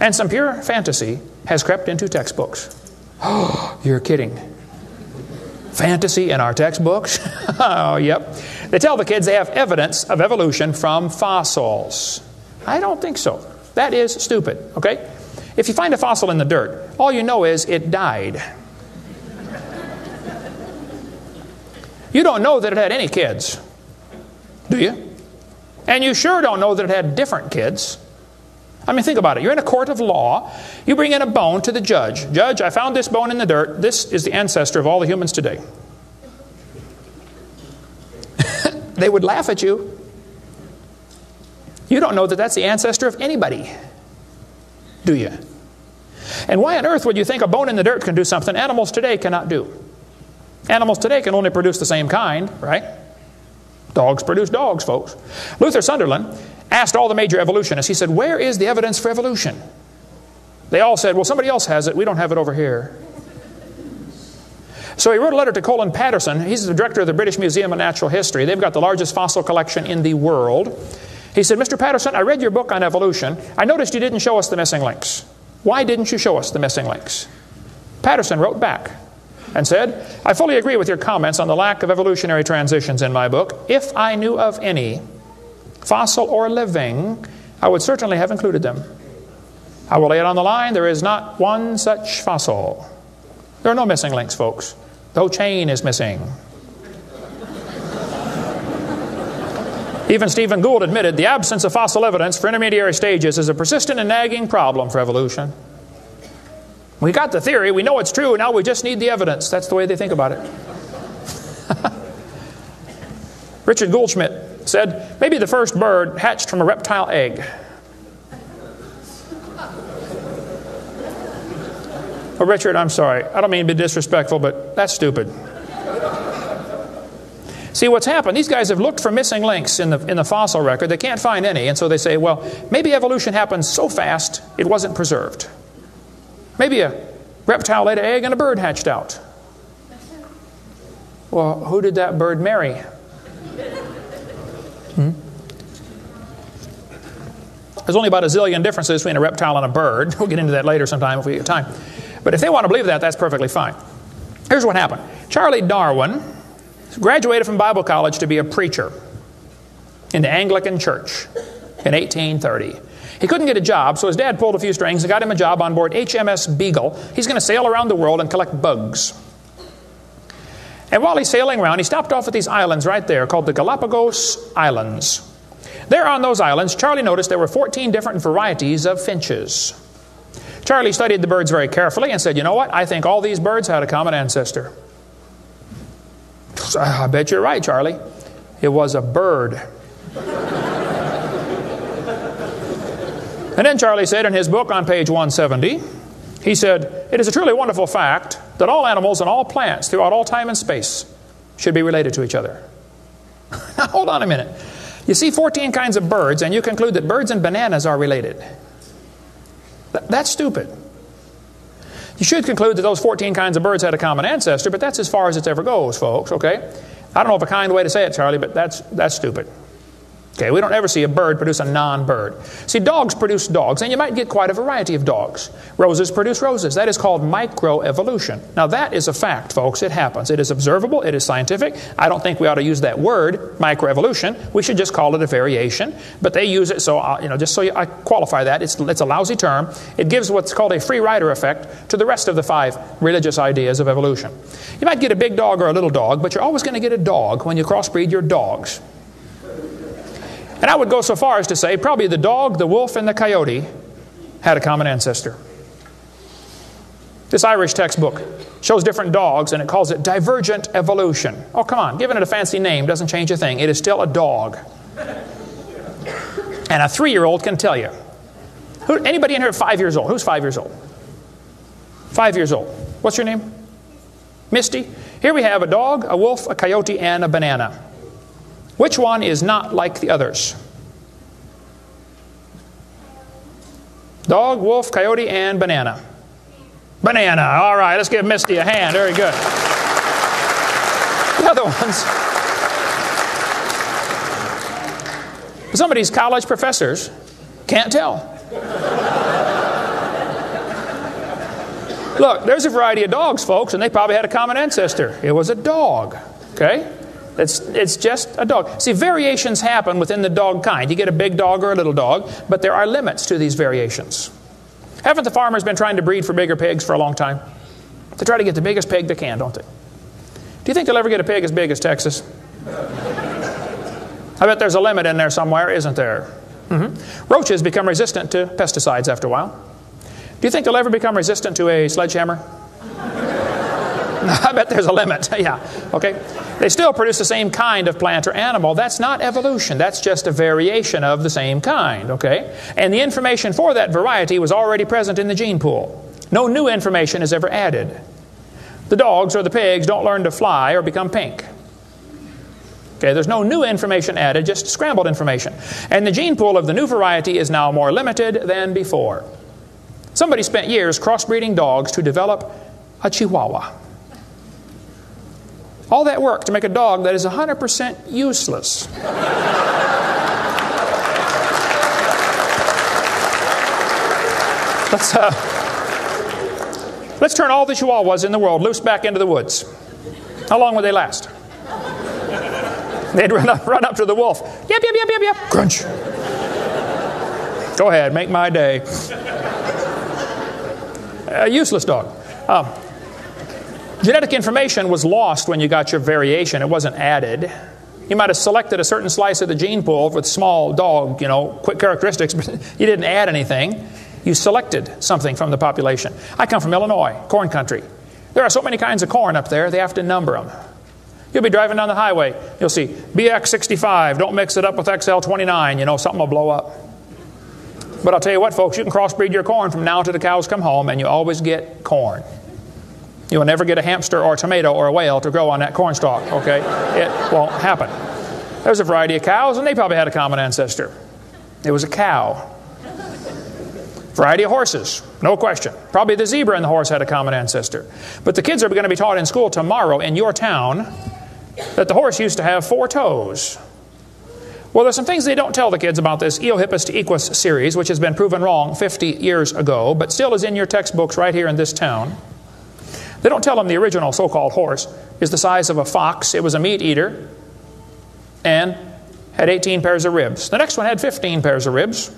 and some pure fantasy has crept into textbooks. Oh, you're kidding. Fantasy in our textbooks? Oh, yep. They tell the kids they have evidence of evolution from fossils. I don't think so. That is stupid, okay? If you find a fossil in the dirt, all you know is it died. You don't know that it had any kids, do you? And you sure don't know that it had different kids. I mean, think about it. You're in a court of law. You bring in a bone to the judge. Judge, I found this bone in the dirt. This is the ancestor of all the humans today. They would laugh at you. You don't know that that's the ancestor of anybody, do you? And why on earth would you think a bone in the dirt can do something animals today cannot do? Animals today can only produce the same kind, right? Dogs produce dogs, folks. Luther Sunderland asked all the major evolutionists, he said, where is the evidence for evolution? They all said, well, somebody else has it. We don't have it over here. So he wrote a letter to Colin Patterson. He's the director of the British Museum of Natural History. They've got the largest fossil collection in the world. He said, Mr. Patterson, I read your book on evolution. I noticed you didn't show us the missing links. Why didn't you show us the missing links? Patterson wrote back and said, I fully agree with your comments on the lack of evolutionary transitions in my book. If I knew of any, fossil or living, I would certainly have included them. I will lay it on the line, there is not one such fossil. There are no missing links, folks. The whole chain is missing. Even Stephen Gould admitted the absence of fossil evidence for intermediary stages is a persistent and nagging problem for evolution. We got the theory, we know it's true, now we just need the evidence. That's the way they think about it. Richard Goldschmidt said, maybe the first bird hatched from a reptile egg. Well, Richard, I'm sorry. I don't mean to be disrespectful, but that's stupid. See, what's happened, these guys have looked for missing links in the fossil record. They can't find any, and so they say, well, maybe evolution happened so fast it wasn't preserved. Maybe a reptile laid an egg and a bird hatched out. Well, who did that bird marry? There's only about a zillion differences between a reptile and a bird. We'll get into that later sometime if we get time. But if they want to believe that, that's perfectly fine. Here's what happened. Charlie Darwin graduated from Bible college to be a preacher in the Anglican Church in 1830. He couldn't get a job, so his dad pulled a few strings and got him a job on board HMS Beagle. He's going to sail around the world and collect bugs. And while he's sailing around, he stopped off at these islands right there called the Galapagos Islands. There on those islands, Charlie noticed there were 14 different varieties of finches. Charlie studied the birds very carefully and said, you know what? I think all these birds had a common ancestor. I bet you're right, Charlie. It was a bird. And then Charlie said in his book on page 170, he said, it is a truly wonderful fact that all animals and all plants throughout all time and space should be related to each other. Now, hold on a minute. You see 14 kinds of birds, and you conclude that birds and bananas are related. That's stupid. You should conclude that those 14 kinds of birds had a common ancestor, but that's as far as it ever goes, folks, okay? I don't know of a kind way to say it, Charlie, but that's stupid. Okay, we don't ever see a bird produce a non-bird. See, dogs produce dogs, and you might get quite a variety of dogs. Roses produce roses. That is called microevolution. Now, that is a fact, folks. It happens. It is observable. It is scientific. I don't think we ought to use that word, microevolution. We should just call it a variation. But they use it, so just so I qualify that, it's a lousy term. It gives what's called a free rider effect to the rest of the 5 religious ideas of evolution. You might get a big dog or a little dog, but you're always going to get a dog when you crossbreed your dogs. And I would go so far as to say probably the dog, the wolf, and the coyote had a common ancestor. This Irish textbook shows different dogs, and it calls it divergent evolution. Oh, come on. Giving it a fancy name doesn't change a thing. It is still a dog. And a 3-year-old can tell you. Anybody in here 5 years old? Who's 5 years old? 5 years old. What's your name? Misty. Here we have a dog, a wolf, a coyote, and a banana. Which one is not like the others? Dog, wolf, coyote, and banana. Banana. All right, let's give Misty a hand. Very good. The other ones. Some of these college professors can't tell. Look, there's a variety of dogs, folks, and they probably had a common ancestor. It was a dog. Okay? It's just a dog. See, variations happen within the dog kind. You get a big dog or a little dog, but there are limits to these variations. Haven't the farmers been trying to breed for bigger pigs for a long time? They try to get the biggest pig they can, don't they? Do you think they'll ever get a pig as big as Texas? I bet there's a limit in there somewhere, isn't there? Roaches become resistant to pesticides after a while. Do you think they'll ever become resistant to a sledgehammer? I bet there's a limit. Yeah, okay. They still produce the same kind of plant or animal. That's not evolution. That's just a variation of the same kind, okay? And the information for that variety was already present in the gene pool. No new information is ever added. The dogs or the pigs don't learn to fly or become pink. Okay, there's no new information added, just scrambled information. And the gene pool of the new variety is now more limited than before. Somebody spent years crossbreeding dogs to develop a Chihuahua. All that work to make a dog that is 100% useless. Let's turn all the Chihuahuas in the world loose back into the woods. How long would they last? They'd run up to the wolf. Yep, yep, yep, yep, yep. Crunch. Go ahead, make my day. A useless dog. Genetic information was lost when you got your variation. It wasn't added. You might have selected a certain slice of the gene pool with small dog, quick characteristics, but you didn't add anything. You selected something from the population. I come from Illinois, corn country. There are so many kinds of corn up there, they have to number them. You'll be driving down the highway. You'll see BX65. Don't mix it up with XL29. Something will blow up. But I'll tell you what, folks, you can crossbreed your corn from now till the cows come home, and you always get corn. You will never get a hamster or a tomato or a whale to grow on that corn stalk, okay? It won't happen. There's a variety of cows, and they probably had a common ancestor. It was a cow. Variety of horses, no question. Probably the zebra and the horse had a common ancestor. But the kids are going to be taught in school tomorrow in your town that the horse used to have 4 toes. Well, there's some things they don't tell the kids about this Eohippus to Equus series, which has been proven wrong 50 years ago, but still is in your textbooks right here in this town. They don't tell them the original so-called horse is the size of a fox. It was a meat eater and had 18 pairs of ribs. The next one had 15 pairs of ribs.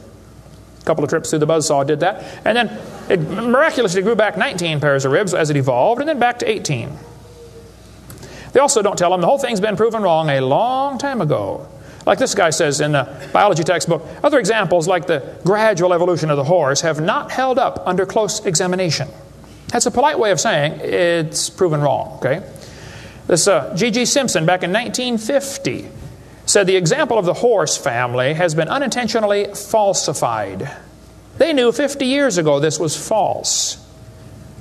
A couple of trips through the buzzsaw did that. And then it miraculously grew back 19 pairs of ribs as it evolved, and then back to 18. They also don't tell them the whole thing's been proven wrong a long time ago. Like this guy says in the biology textbook, other examples like the gradual evolution of the horse have not held up under close examination. That's a polite way of saying it's proven wrong, okay? This G.G. Simpson back in 1950 said the example of the horse family has been unintentionally falsified. They knew 50 years ago this was false.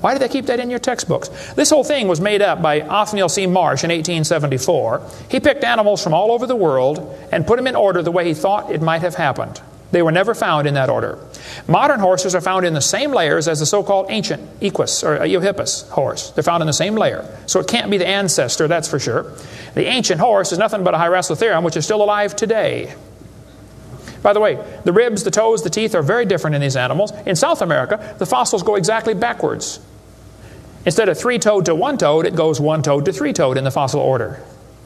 Why did they keep that in your textbooks? This whole thing was made up by Othniel C. Marsh in 1874. He picked animals from all over the world and put them in order the way he thought it might have happened. They were never found in that order. Modern horses are found in the same layers as the so-called ancient Equus or Eohippus horse. They're found in the same layer. So it can't be the ancestor, that's for sure. The ancient horse is nothing but a Hyracotherum, which is still alive today. By the way, the ribs, the toes, the teeth are very different in these animals. In South America, the fossils go exactly backwards. Instead of 3-toed to 1-toed, it goes 1-toed to 3-toed in the fossil order.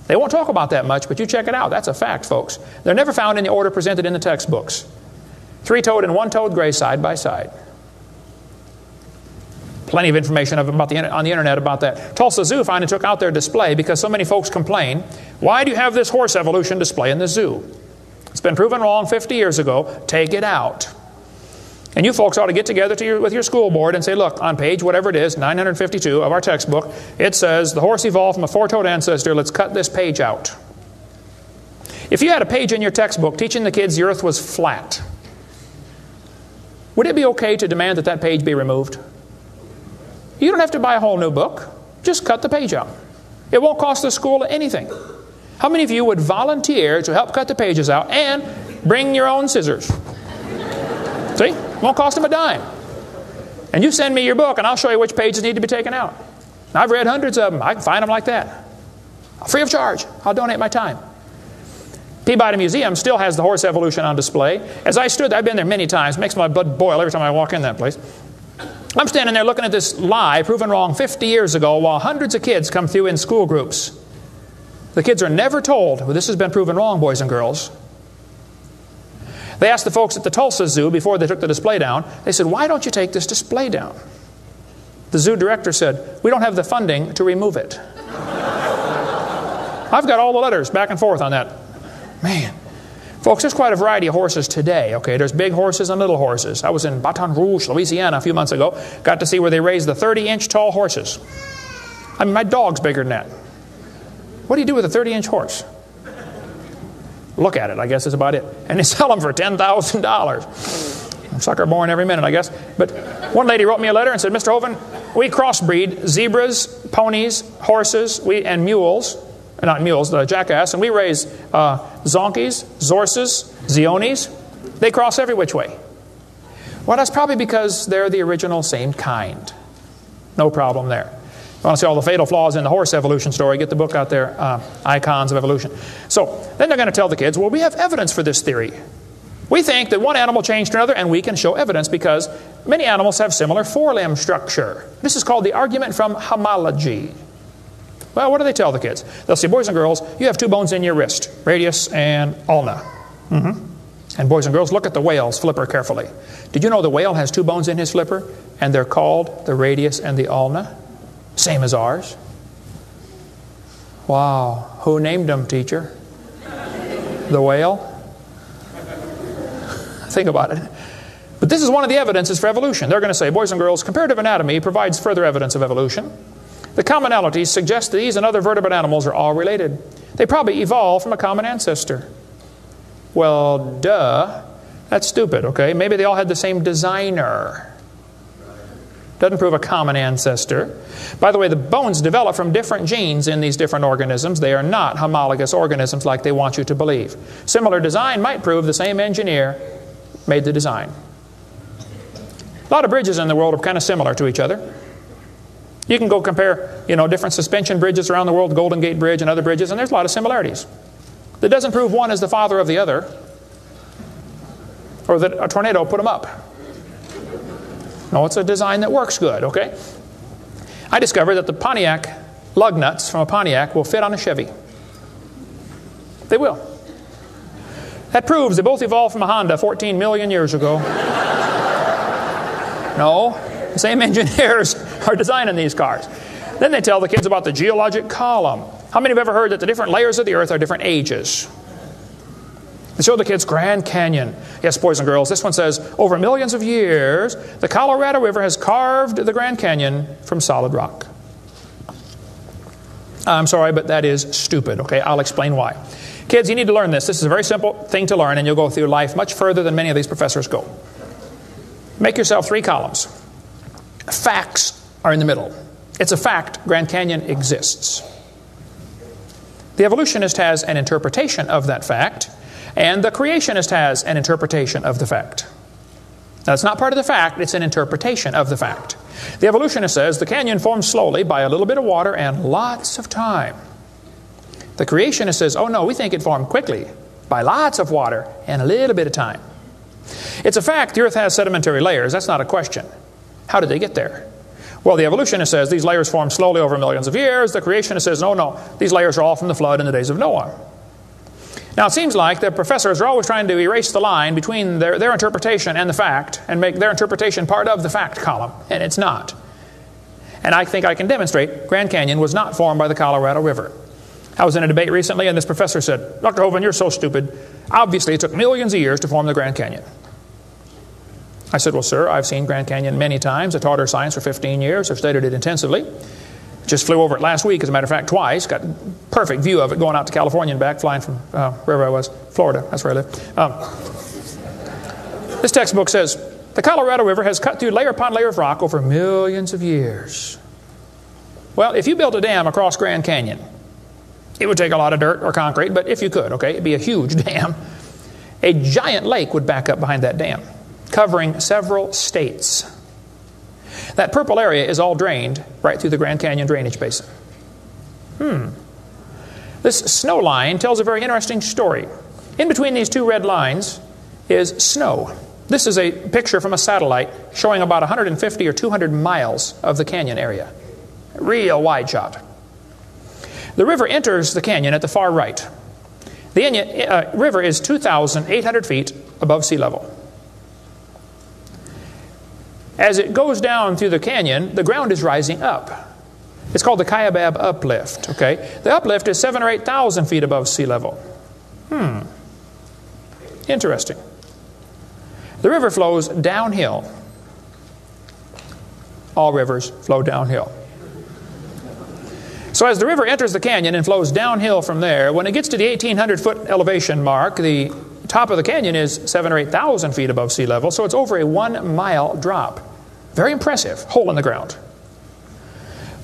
They won't talk about that much, but you check it out. That's a fact, folks. They're never found in the order presented in the textbooks. 3-toed and 1-toed gray side by side. Plenty of information on the internet about that. Tulsa Zoo finally took out their display because so many folks complain, why do you have this horse evolution display in the zoo? It's been proven wrong 50 years ago. Take it out. And you folks ought to get together with your school board and say, look, on page whatever it is, 952 of our textbook, it says the horse evolved from a 4-toed ancestor. Let's cut this page out. If you had a page in your textbook teaching the kids the earth was flat, would it be okay to demand that that page be removed? You don't have to buy a whole new book. Just cut the page out. It won't cost the school anything. How many of you would volunteer to help cut the pages out and bring your own scissors? See? Won't cost them a dime. And you send me your book and I'll show you which pages need to be taken out. I've read hundreds of them. I can find them like that. Free of charge. I'll donate my time. Peabody Museum still has the horse evolution on display. As I stood there, I've been there many times. It makes my blood boil every time I walk in that place. I'm standing there looking at this lie proven wrong 50 years ago while hundreds of kids come through in school groups. The kids are never told, well, this has been proven wrong, boys and girls. They asked the folks at the Tulsa Zoo before they took the display down, they said, why don't you take this display down? The zoo director said, we don't have the funding to remove it. I've got all the letters back and forth on that. Man, Folks, there's quite a variety of horses today, okay? There's big horses and little horses. I was in Baton Rouge, Louisiana a few months ago. Got to see where they raised the 30-inch tall horses. I mean, my dog's bigger than that. What do you do with a 30-inch horse? Look at it, I guess is about it. And they sell them for $10,000. Sucker born every minute, I guess. But one lady wrote me a letter and said, Mr. Hovind, we crossbreed zebras, ponies, horses, and mules. Not mules, the jackass. And we raise zonkies, zorses, zeonies. They cross every which way. Well, that's probably because they're the original same kind. No problem there. You want to see all the fatal flaws in the horse evolution story, get the book out there, Icons of Evolution. So then they're going to tell the kids, well, we have evidence for this theory. We think that one animal changed to another, and we can show evidence because many animals have similar forelimb structure. This is called the argument from homology. Well, what do they tell the kids? They'll say, boys and girls, you have two bones in your wrist, radius and ulna. And boys and girls, look at the whale's flipper carefully. Did you know the whale has two bones in his flipper, and they're called the radius and the ulna? Same as ours. Wow. Who named them, teacher? The whale? Think about it. But this is one of the evidences for evolution. They're going to say, boys and girls, comparative anatomy provides further evidence of evolution. The commonalities suggest that these and other vertebrate animals are all related. They probably evolved from a common ancestor. Well, duh. That's stupid, okay? Maybe they all had the same designer. Doesn't prove a common ancestor. By the way, the bones develop from different genes in these different organisms. They are not homologous organisms like they want you to believe. Similar design might prove the same engineer made the design. A lot of bridges in the world are kind of similar to each other. You can go compare, different suspension bridges around the world, Golden Gate Bridge and other bridges, and there's a lot of similarities. That doesn't prove one is the father of the other, or that a tornado put them up. No, it's a design that works good, okay? I discovered that the Pontiac lug nuts from a Pontiac will fit on a Chevy. They will. That proves they both evolved from a Honda 14 million years ago. No, the same engineers are designing these cars. Then they tell the kids about the geologic column. How many have ever heard that the different layers of the earth are different ages? They show the kids Grand Canyon. Yes, boys and girls, this one says, over millions of years, the Colorado River has carved the Grand Canyon from solid rock. I'm sorry, but that is stupid, okay? I'll explain why. Kids, you need to learn this. This is a very simple thing to learn, and you'll go through life much further than many of these professors go. Make yourself 3 columns. Facts are in the middle. It's a fact Grand Canyon exists. The evolutionist has an interpretation of that fact, and the creationist has an interpretation of the fact. Now, it's not part of the fact, it's an interpretation of the fact. The evolutionist says the canyon formed slowly by a little bit of water and lots of time. The creationist says, oh no, we think it formed quickly by lots of water and a little bit of time. It's a fact the earth has sedimentary layers. That's not a question. How did they get there? Well, the evolutionist says these layers formed slowly over millions of years. The creationist says, no, these layers are all from the flood in the days of Noah. Now, it seems like the professors are always trying to erase the line between their interpretation and the fact and make their interpretation part of the fact column, and it's not. And I think I can demonstrate Grand Canyon was not formed by the Colorado River. I was in a debate recently, and this professor said, Dr. Hovind, you're so stupid. Obviously, it took millions of years to form the Grand Canyon. I said, well, sir, I've seen Grand Canyon many times. I taught earth science for 15 years. I've studied it intensively. Just flew over it last week, as a matter of fact, twice. Got a perfect view of it going out to California and back, flying from wherever I was, Florida. That's where I live. This textbook says, the Colorado River has cut through layer upon layer of rock over millions of years. Well, if you built a dam across Grand Canyon, it would take a lot of dirt or concrete, but if you could, okay, it'd be a huge dam. A giant lake would back up behind that dam, covering several states. That purple area is all drained right through the Grand Canyon drainage basin. This snow line tells a very interesting story. In between these 2 red lines is snow. This is a picture from a satellite showing about 150 or 200 miles of the canyon area. Real wide shot. The river enters the canyon at the far right. The river is 2,800 feet above sea level. As it goes down through the canyon, the ground is rising up. It's called the Kaibab uplift, okay? The uplift is 7,000 or 8,000 feet above sea level. Interesting. The river flows downhill. All rivers flow downhill. So as the river enters the canyon and flows downhill from there, when it gets to the 1,800-foot elevation mark, the top of the canyon is 7,000 or 8,000 feet above sea level, so it's over a 1-mile drop. Very impressive. Hole in the ground.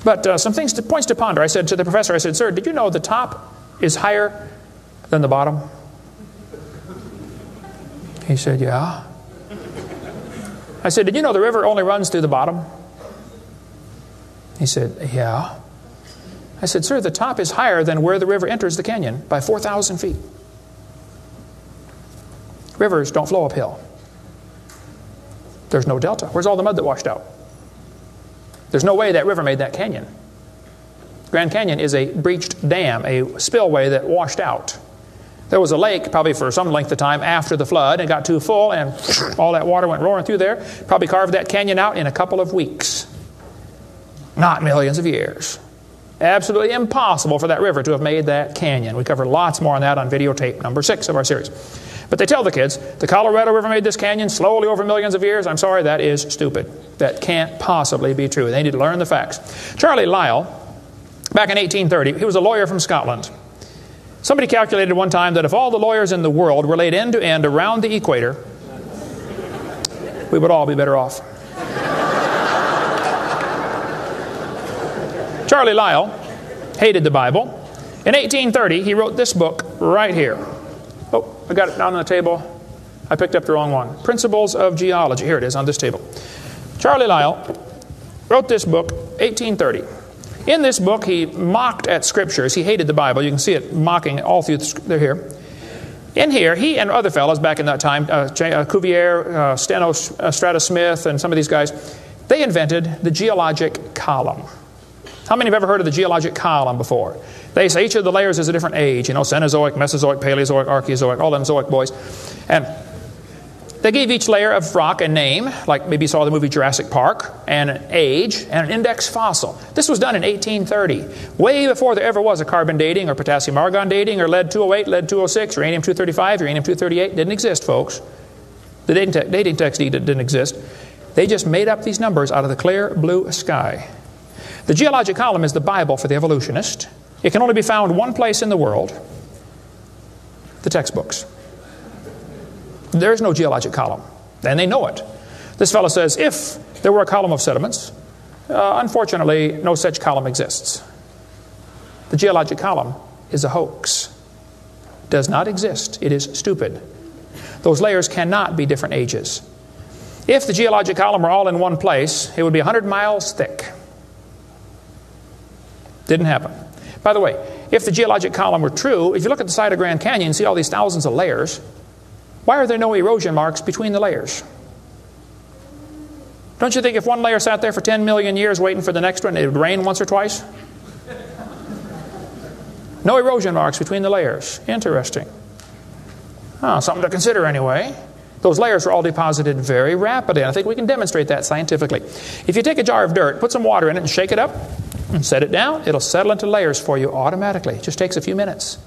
But some points to ponder. I said to the professor, I said, "Sir, did you know the top is higher than the bottom?" He said, "Yeah." I said, "Did you know the river only runs through the bottom?" He said, "Yeah." I said, "Sir, the top is higher than where the river enters the canyon by 4,000 feet. Rivers don't flow uphill. There's no delta. Where's all the mud that washed out? There's no way that river made that canyon. Grand Canyon is a breached dam, a spillway that washed out. There was a lake probably for some length of time after the flood, and it got too full, and all that water went roaring through there. Probably carved that canyon out in a couple of weeks. Not millions of years. Absolutely impossible for that river to have made that canyon. We cover lots more on that on videotape number 6 of our series. But they tell the kids, the Colorado River made this canyon slowly over millions of years. I'm sorry, that is stupid. That can't possibly be true. They need to learn the facts. Charlie Lyell, back in 1830, he was a lawyer from Scotland. Somebody calculated one time that if all the lawyers in the world were laid end to end around the equator, we would all be better off. Charlie Lyell hated the Bible. In 1830, he wrote this book right here. Oh, I got it down on the table. I picked up the wrong one. Principles of Geology. Here it is on this table. Charlie Lyell wrote this book, 1830. In this book, he mocked at scriptures. He hated the Bible. You can see it mocking all through they're here. In here, he and other fellows back in that time, Cuvier, Steno Strata Smith, and some of these guys, they invented the geologic column. How many have ever heard of the geologic column before? They say each of the layers is a different age. You know, Cenozoic, Mesozoic, Paleozoic, Archeozoic, all them Zoic boys. And they gave each layer of rock a name, like maybe you saw the movie Jurassic Park, and an age, and an index fossil. This was done in 1830, way before there ever was a carbon dating or potassium argon dating or lead-208, lead-206, uranium-235, uranium-238. Didn't exist, folks. The dating text didn't exist. They just made up these numbers out of the clear blue sky. The geologic column is the Bible for the evolutionist. It can only be found one place in the world, the textbooks. There is no geologic column, and they know it. This fellow says, if there were a column of sediments, unfortunately, no such column exists. The geologic column is a hoax. Does not exist. It is stupid. Those layers cannot be different ages. If the geologic column were all in one place, it would be 100 miles thick. Didn't happen. By the way, if the geologic column were true, if you look at the side of Grand Canyon and see all these thousands of layers, why are there no erosion marks between the layers? Don't you think if one layer sat there for 10 million years waiting for the next one, it would rain once or twice? No erosion marks between the layers. Interesting. Oh, something to consider anyway. Those layers are all deposited very rapidly, and I think we can demonstrate that scientifically. If you take a jar of dirt, put some water in it and shake it up, and set it down, it'll settle into layers for you automatically. It just takes a few minutes.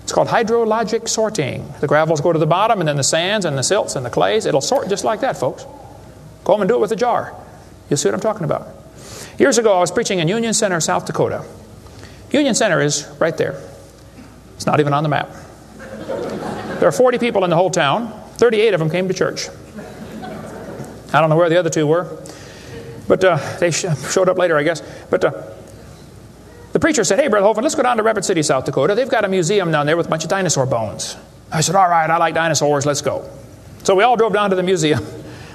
It's called hydrologic sorting. The gravels go to the bottom, and then the sands and the silts and the clays. It'll sort just like that, folks. Go home and do it with a jar. You'll see what I'm talking about. Years ago, I was preaching in Union Center, South Dakota. Union Center is right there. It's not even on the map. There are 40 people in the whole town. 38 of them came to church. I don't know where the other 2 were. But they showed up later, I guess. But the preacher said, "Hey, Brother Hovind, let's go down to Rapid City, South Dakota. They've got a museum down there with a bunch of dinosaur bones." I said, "All right, I like dinosaurs. Let's go." So we all drove down to the museum.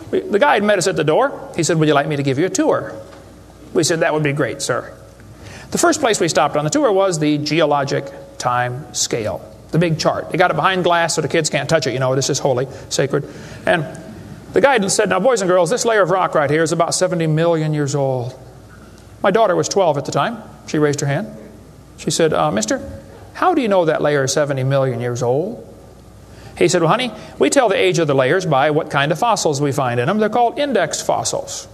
The guide met us at the door. He said, "Would you like me to give you a tour?" We said, "That would be great, sir." The first place we stopped on the tour was the geologic time scale, the big chart. They got it behind glass so the kids can't touch it. You know, this is holy, sacred. And the guide said, "Now, boys and girls, this layer of rock right here is about 70 million years old." My daughter was 12 at the time. She raised her hand. She said, "Mister, how do you know that layer is 70 million years old?" He said, "Well, honey, we tell the age of the layers by what kind of fossils we find in them. They're called index fossils."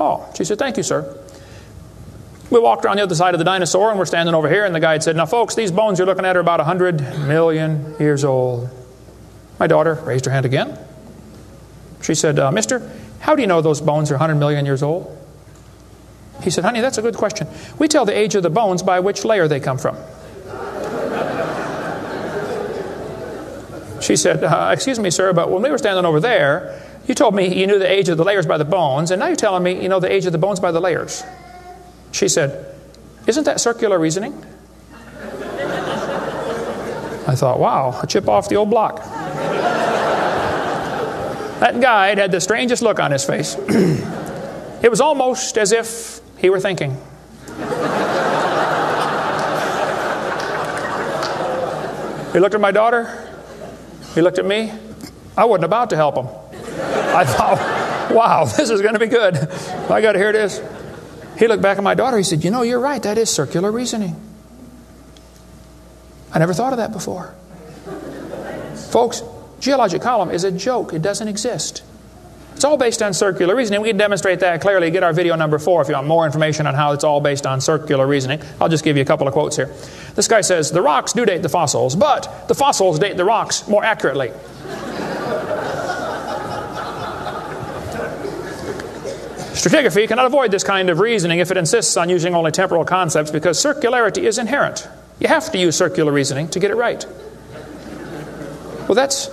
Oh, she said, "Thank you, sir." We walked around the other side of the dinosaur, and we're standing over here, and the guide said, now folks, these bones you're looking at are about 100 million years old. My daughter raised her hand again. She said, mister, how do you know those bones are 100 million years old? He said, honey, that's a good question. We tell the age of the bones by which layer they come from. She said, excuse me, sir, but when we were standing over there, you told me you knew the age of the layers by the bones, and now you're telling me you know the age of the bones by the layers. She said, isn't that circular reasoning? I thought, wow, a chip off the old block. That guide had the strangest look on his face. It was almost as if he were thinking. He looked at my daughter. He looked at me. I wasn't about to help him. I thought, wow, this is going to be good. I got to hear this. He looked back at my daughter. He said, you know, you're right. That is circular reasoning. I never thought of that before. Folks, geologic column is a joke. It doesn't exist. It's all based on circular reasoning. We can demonstrate that clearly. Get our video number 4 if you want more information on how it's all based on circular reasoning. I'll just give you a couple of quotes here. This guy says, the rocks do date the fossils, but the fossils date the rocks more accurately. Stratigraphy cannot avoid this kind of reasoning if it insists on using only temporal concepts because circularity is inherent. You have to use circular reasoning to get it right. Well, that's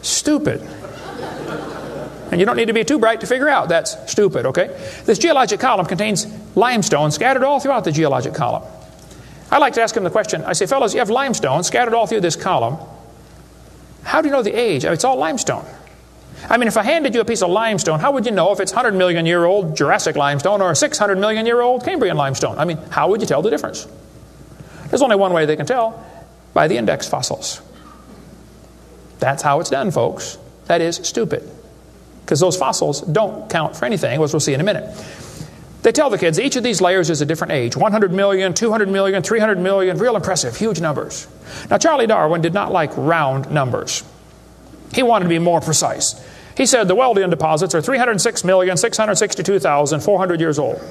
stupid. And you don't need to be too bright to figure out that's stupid, okay? This geologic column contains limestone scattered all throughout the geologic column. I like to ask him the question, I say, fellows, you have limestone scattered all through this column. How do you know the age? It's all limestone. I mean, if I handed you a piece of limestone, how would you know if it's 100 million year old Jurassic limestone or 600 million year old Cambrian limestone? I mean, how would you tell the difference? There's only one way they can tell, by the index fossils. That's how it's done, folks. That is stupid. Because those fossils don't count for anything, as we'll see in a minute. They tell the kids each of these layers is a different age. 100 million, 200 million, 300 million, real impressive, huge numbers. Now, Charlie Darwin did not like round numbers. He wanted to be more precise. He said the Wealdian deposits are 306,662,400 years old.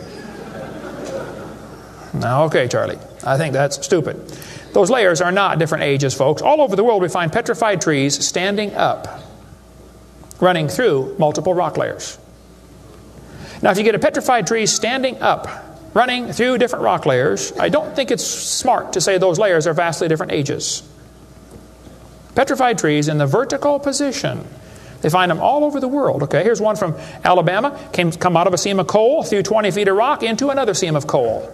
Now, okay, Charlie, I think that's stupid. Those layers are not different ages, folks. All over the world we find petrified trees standing up, running through multiple rock layers. Now, if you get a petrified tree standing up, running through different rock layers, I don't think it's smart to say those layers are vastly different ages. Petrified trees in the vertical position, they find them all over the world. Okay, here's one from Alabama. Come out of a seam of coal through 20 feet of rock into another seam of coal.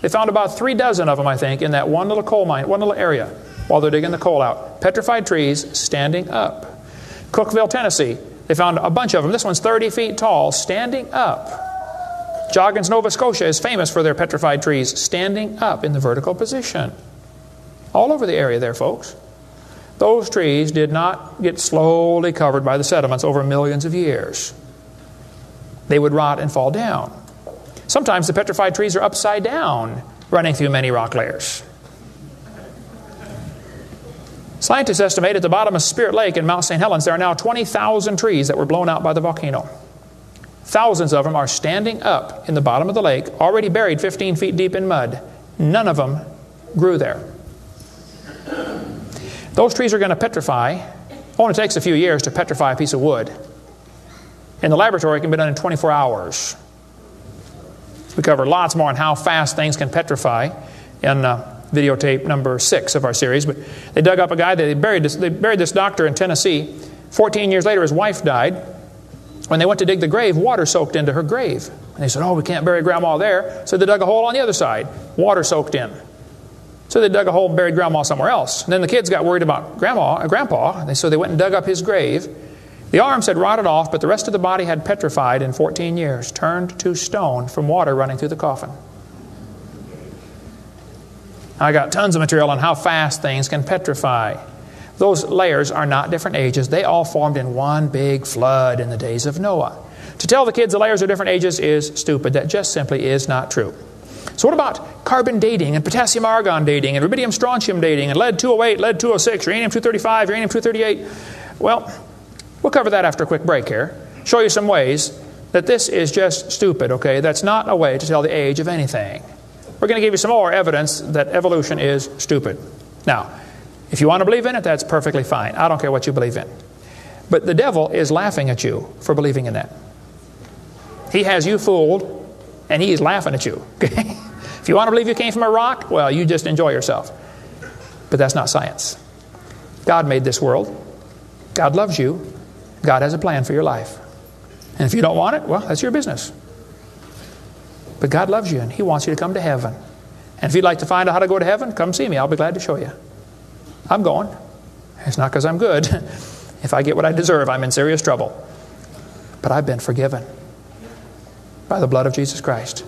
They found about 3 dozen of them, I think, in that one little coal mine, one little area, while they're digging the coal out. Petrified trees standing up. Cookeville, Tennessee, they found a bunch of them. This one's 30 feet tall, standing up. Joggins, Nova Scotia is famous for their petrified trees standing up in the vertical position. All over the area there, folks. Those trees did not get slowly covered by the sediments over millions of years. They would rot and fall down. Sometimes the petrified trees are upside down, running through many rock layers. Scientists estimate at the bottom of Spirit Lake in Mount St. Helens there are now 20,000 trees that were blown out by the volcano. Thousands of them are standing up in the bottom of the lake, already buried 15 feet deep in mud. None of them grew there. Those trees are going to petrify. It only takes a few years to petrify a piece of wood. In the laboratory, it can be done in 24 hours. We cover lots more on how fast things can petrify in videotape number 6 of our series. But they dug up a guy, they buried this doctor in Tennessee. 14 years later, his wife died. When they went to dig the grave, water soaked into her grave. And they said, oh, we can't bury Grandma there. So they dug a hole on the other side. Water soaked in. So they dug a hole and buried Grandma somewhere else. And then the kids got worried about Grandpa, so they went and dug up his grave. The arms had rotted off, but the rest of the body had petrified in 14 years, turned to stone from water running through the coffin. I got tons of material on how fast things can petrify. Those layers are not different ages. They all formed in one big flood in the days of Noah. To tell the kids the layers are different ages is stupid. That just simply is not true. So what about carbon dating and potassium-argon dating and rubidium-strontium dating and lead-208, lead-206, uranium-235, uranium-238? Well, we'll cover that after a quick break here. Show you some ways that this is just stupid, okay? That's not a way to tell the age of anything. We're going to give you some more evidence that evolution is stupid. Now, if you want to believe in it, that's perfectly fine. I don't care what you believe in. But the devil is laughing at you for believing in that. He has you fooled, and he is laughing at you. Okay? If you want to believe you came from a rock, well, you just enjoy yourself. But that's not science. God made this world. God loves you. God has a plan for your life. And if you don't want it, well, that's your business. But God loves you, and He wants you to come to heaven. And if you'd like to find out how to go to heaven, come see me. I'll be glad to show you. I'm going. It's not because I'm good. If I get what I deserve, I'm in serious trouble. But I've been forgiven by the blood of Jesus Christ.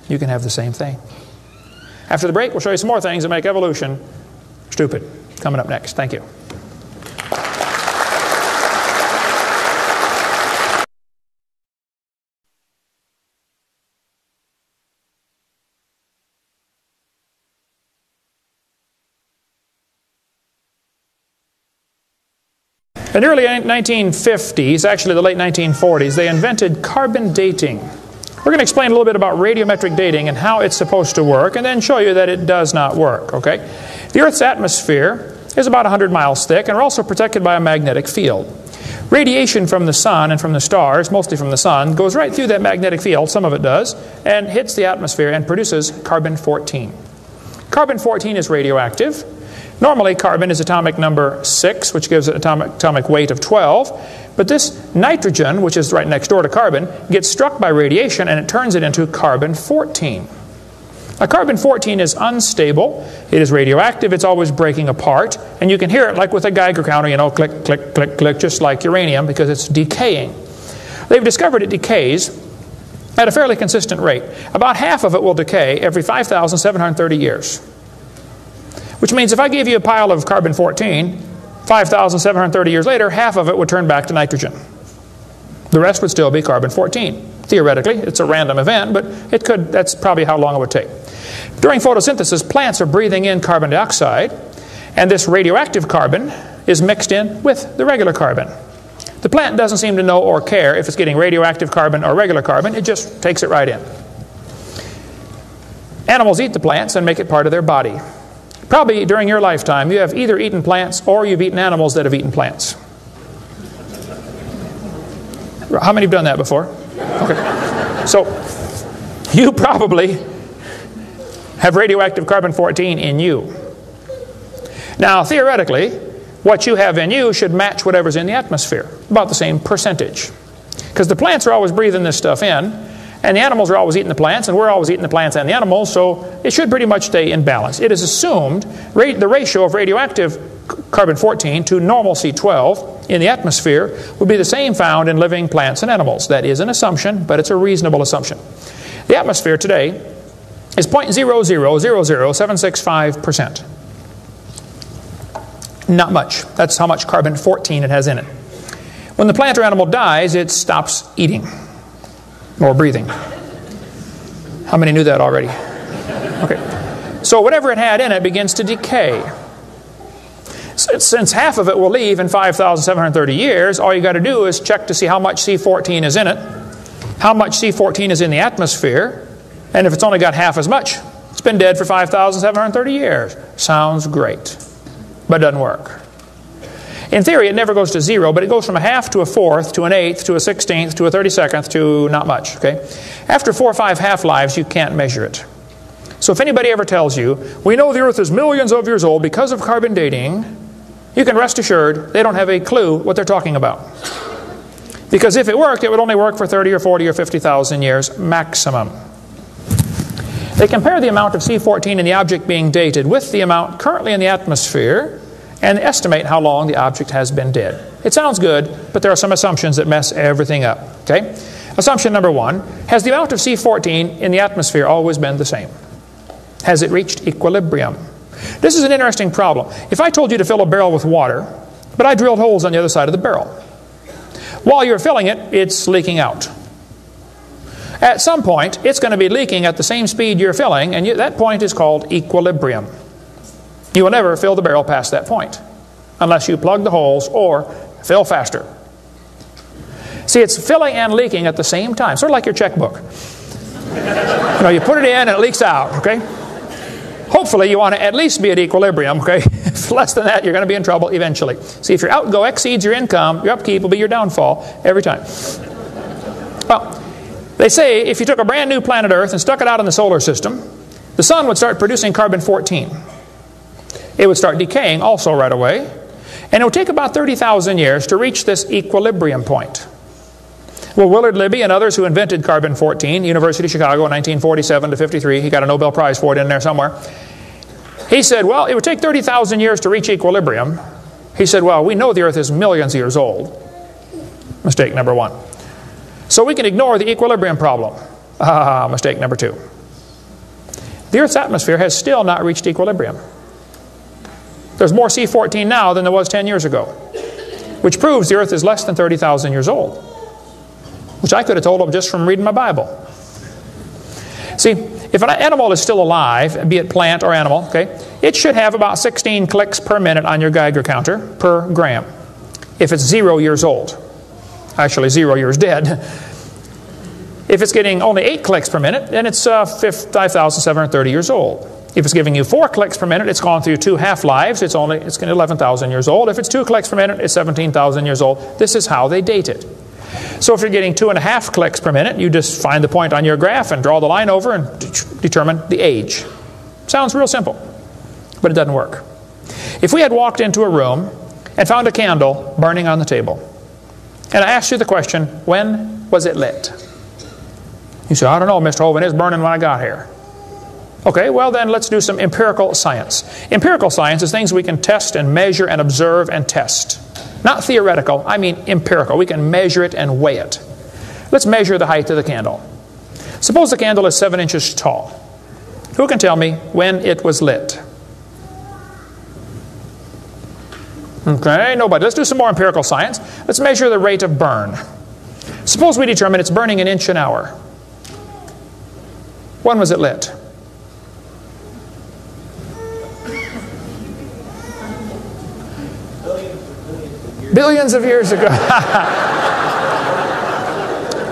You can have the same thing. After the break, we'll show you some more things that make evolution stupid. Coming up next. Thank you. In the early 1950s, actually the late 1940s, they invented carbon dating. We're going to explain a little bit about radiometric dating and how it's supposed to work, and then show you that it does not work, okay? The Earth's atmosphere is about 100 miles thick, and we're also protected by a magnetic field. Radiation from the sun and from the stars, mostly from the sun, goes right through that magnetic field, some of it does, and hits the atmosphere and produces carbon-14. Carbon-14 is radioactive. Normally, carbon is atomic number 6, which gives it atomic weight of 12. But this nitrogen, which is right next door to carbon, gets struck by radiation and it turns it into carbon-14. Now, carbon-14 is unstable. It is radioactive. It's always breaking apart. And you can hear it like with a Geiger counter, you know, click, click, click, click, just like uranium, because it's decaying. They've discovered it decays at a fairly consistent rate. About half of it will decay every 5,730 years. Which means if I gave you a pile of carbon-14, 5,730 years later, half of it would turn back to nitrogen. The rest would still be carbon-14. Theoretically, it's a random event, but it could. That's probably how long it would take. During photosynthesis, plants are breathing in carbon dioxide, and this radioactive carbon is mixed in with the regular carbon. The plant doesn't seem to know or care if it's getting radioactive carbon or regular carbon. It just takes it right in. Animals eat the plants and make it part of their body. Probably during your lifetime, you have either eaten plants or you've eaten animals that have eaten plants. How many have done that before? Okay. So, you probably have radioactive carbon-14 in you. Now, theoretically, what you have in you should match whatever's in the atmosphere, about the same percentage. Because the plants are always breathing this stuff in, and the animals are always eating the plants, and we're always eating the plants and the animals, so it should pretty much stay in balance. It is assumed the ratio of radioactive carbon-14 to normal C12 in the atmosphere would be the same found in living plants and animals. That is an assumption, but it's a reasonable assumption. The atmosphere today is 0.0000765%. Not much. That's how much carbon-14 it has in it. When the plant or animal dies, it stops eating or breathing. How many knew that already? Okay. So whatever it had in it begins to decay. Since half of it will leave in 5,730 years, all you got to do is check to see how much C14 is in it, how much C14 is in the atmosphere, and if it's only got half as much, it's been dead for 5,730 years. Sounds great, but it doesn't work. In theory, it never goes to zero, but it goes from a half to a fourth to an eighth to a 16th to a 32nd to not much. Okay? After 4 or 5 half-lives, you can't measure it. So if anybody ever tells you, we know the Earth is millions of years old because of carbon dating, you can rest assured they don't have a clue what they're talking about. Because if it worked, it would only work for 30 or 40 or 50,000 years maximum. They compare the amount of C14 in the object being dated with the amount currently in the atmosphere and estimate how long the object has been dead. It sounds good, but there are some assumptions that mess everything up. Okay? Assumption number 1, has the amount of C14 in the atmosphere always been the same? Has it reached equilibrium? This is an interesting problem. If I told you to fill a barrel with water, but I drilled holes on the other side of the barrel, while you're filling it, it's leaking out. At some point, it's going to be leaking at the same speed you're filling, and that point is called equilibrium. You will never fill the barrel past that point, unless you plug the holes or fill faster. See, it's filling and leaking at the same time, sort of like your checkbook. You put it in and it leaks out, okay? Hopefully you want to at least be at equilibrium, okay? If less than that, you're going to be in trouble eventually. See, if your outgo exceeds your income, your upkeep will be your downfall every time. Well, they say if you took a brand new planet Earth and stuck it out in the solar system, the sun would start producing carbon-14. It would start decaying also right away, and it would take about 30,000 years to reach this equilibrium point. Well, Willard Libby and others who invented carbon-14, University of Chicago in 1947 to 53, he got a Nobel Prize for it in there somewhere. He said, well, it would take 30,000 years to reach equilibrium. He said, well, we know the Earth is millions of years old. Mistake number one. So we can ignore the equilibrium problem. Mistake number two. The Earth's atmosphere has still not reached equilibrium. There's more C14 now than there was 10 years ago, which proves the Earth is less than 30,000 years old, which I could have told them just from reading my Bible. See, if an animal is still alive, be it plant or animal, okay, it should have about 16 clicks per minute on your Geiger counter per gram. If it's 0 years old. Actually, 0 years dead. If it's getting only 8 clicks per minute, then it's 5,730 years old. If it's giving you 4 clicks per minute, it's gone through 2 half-lives. It's 11,000 years old. If it's 2 clicks per minute, it's 17,000 years old. This is how they date it. So if you're getting 2.5 clicks per minute, you just find the point on your graph and draw the line over and determine the age. Sounds real simple, but it doesn't work. If we had walked into a room and found a candle burning on the table, and I asked you the question, when was it lit? You say, I don't know, Mr. Hovind, it's burning when I got here. Okay, well then let's do some empirical science. Empirical science is things we can test and measure and observe and test. Not theoretical, I mean empirical. We can measure it and weigh it. Let's measure the height of the candle. Suppose the candle is 7 inches tall. Who can tell me when it was lit? Okay, nobody. Let's do some more empirical science. Let's measure the rate of burn. Suppose we determine it's burning an inch an hour. When was it lit? Billions of years ago.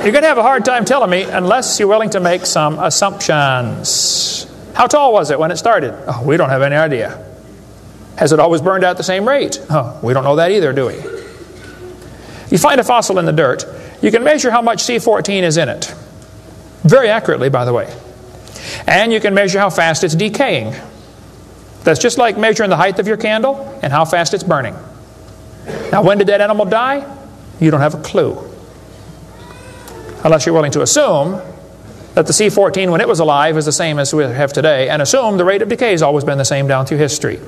You're going to have a hard time telling me unless you're willing to make some assumptions. How tall was it when it started? Oh, we don't have any idea. Has it always burned at the same rate? Oh, we don't know that either, do we? You find a fossil in the dirt, you can measure how much C14 is in it. Very accurately, by the way. And you can measure how fast it's decaying. That's just like measuring the height of your candle and how fast it's burning. Now, when did that animal die? You don't have a clue. Unless you're willing to assume that the C14 when it was alive is the same as we have today, and assume the rate of decay has always been the same down through history.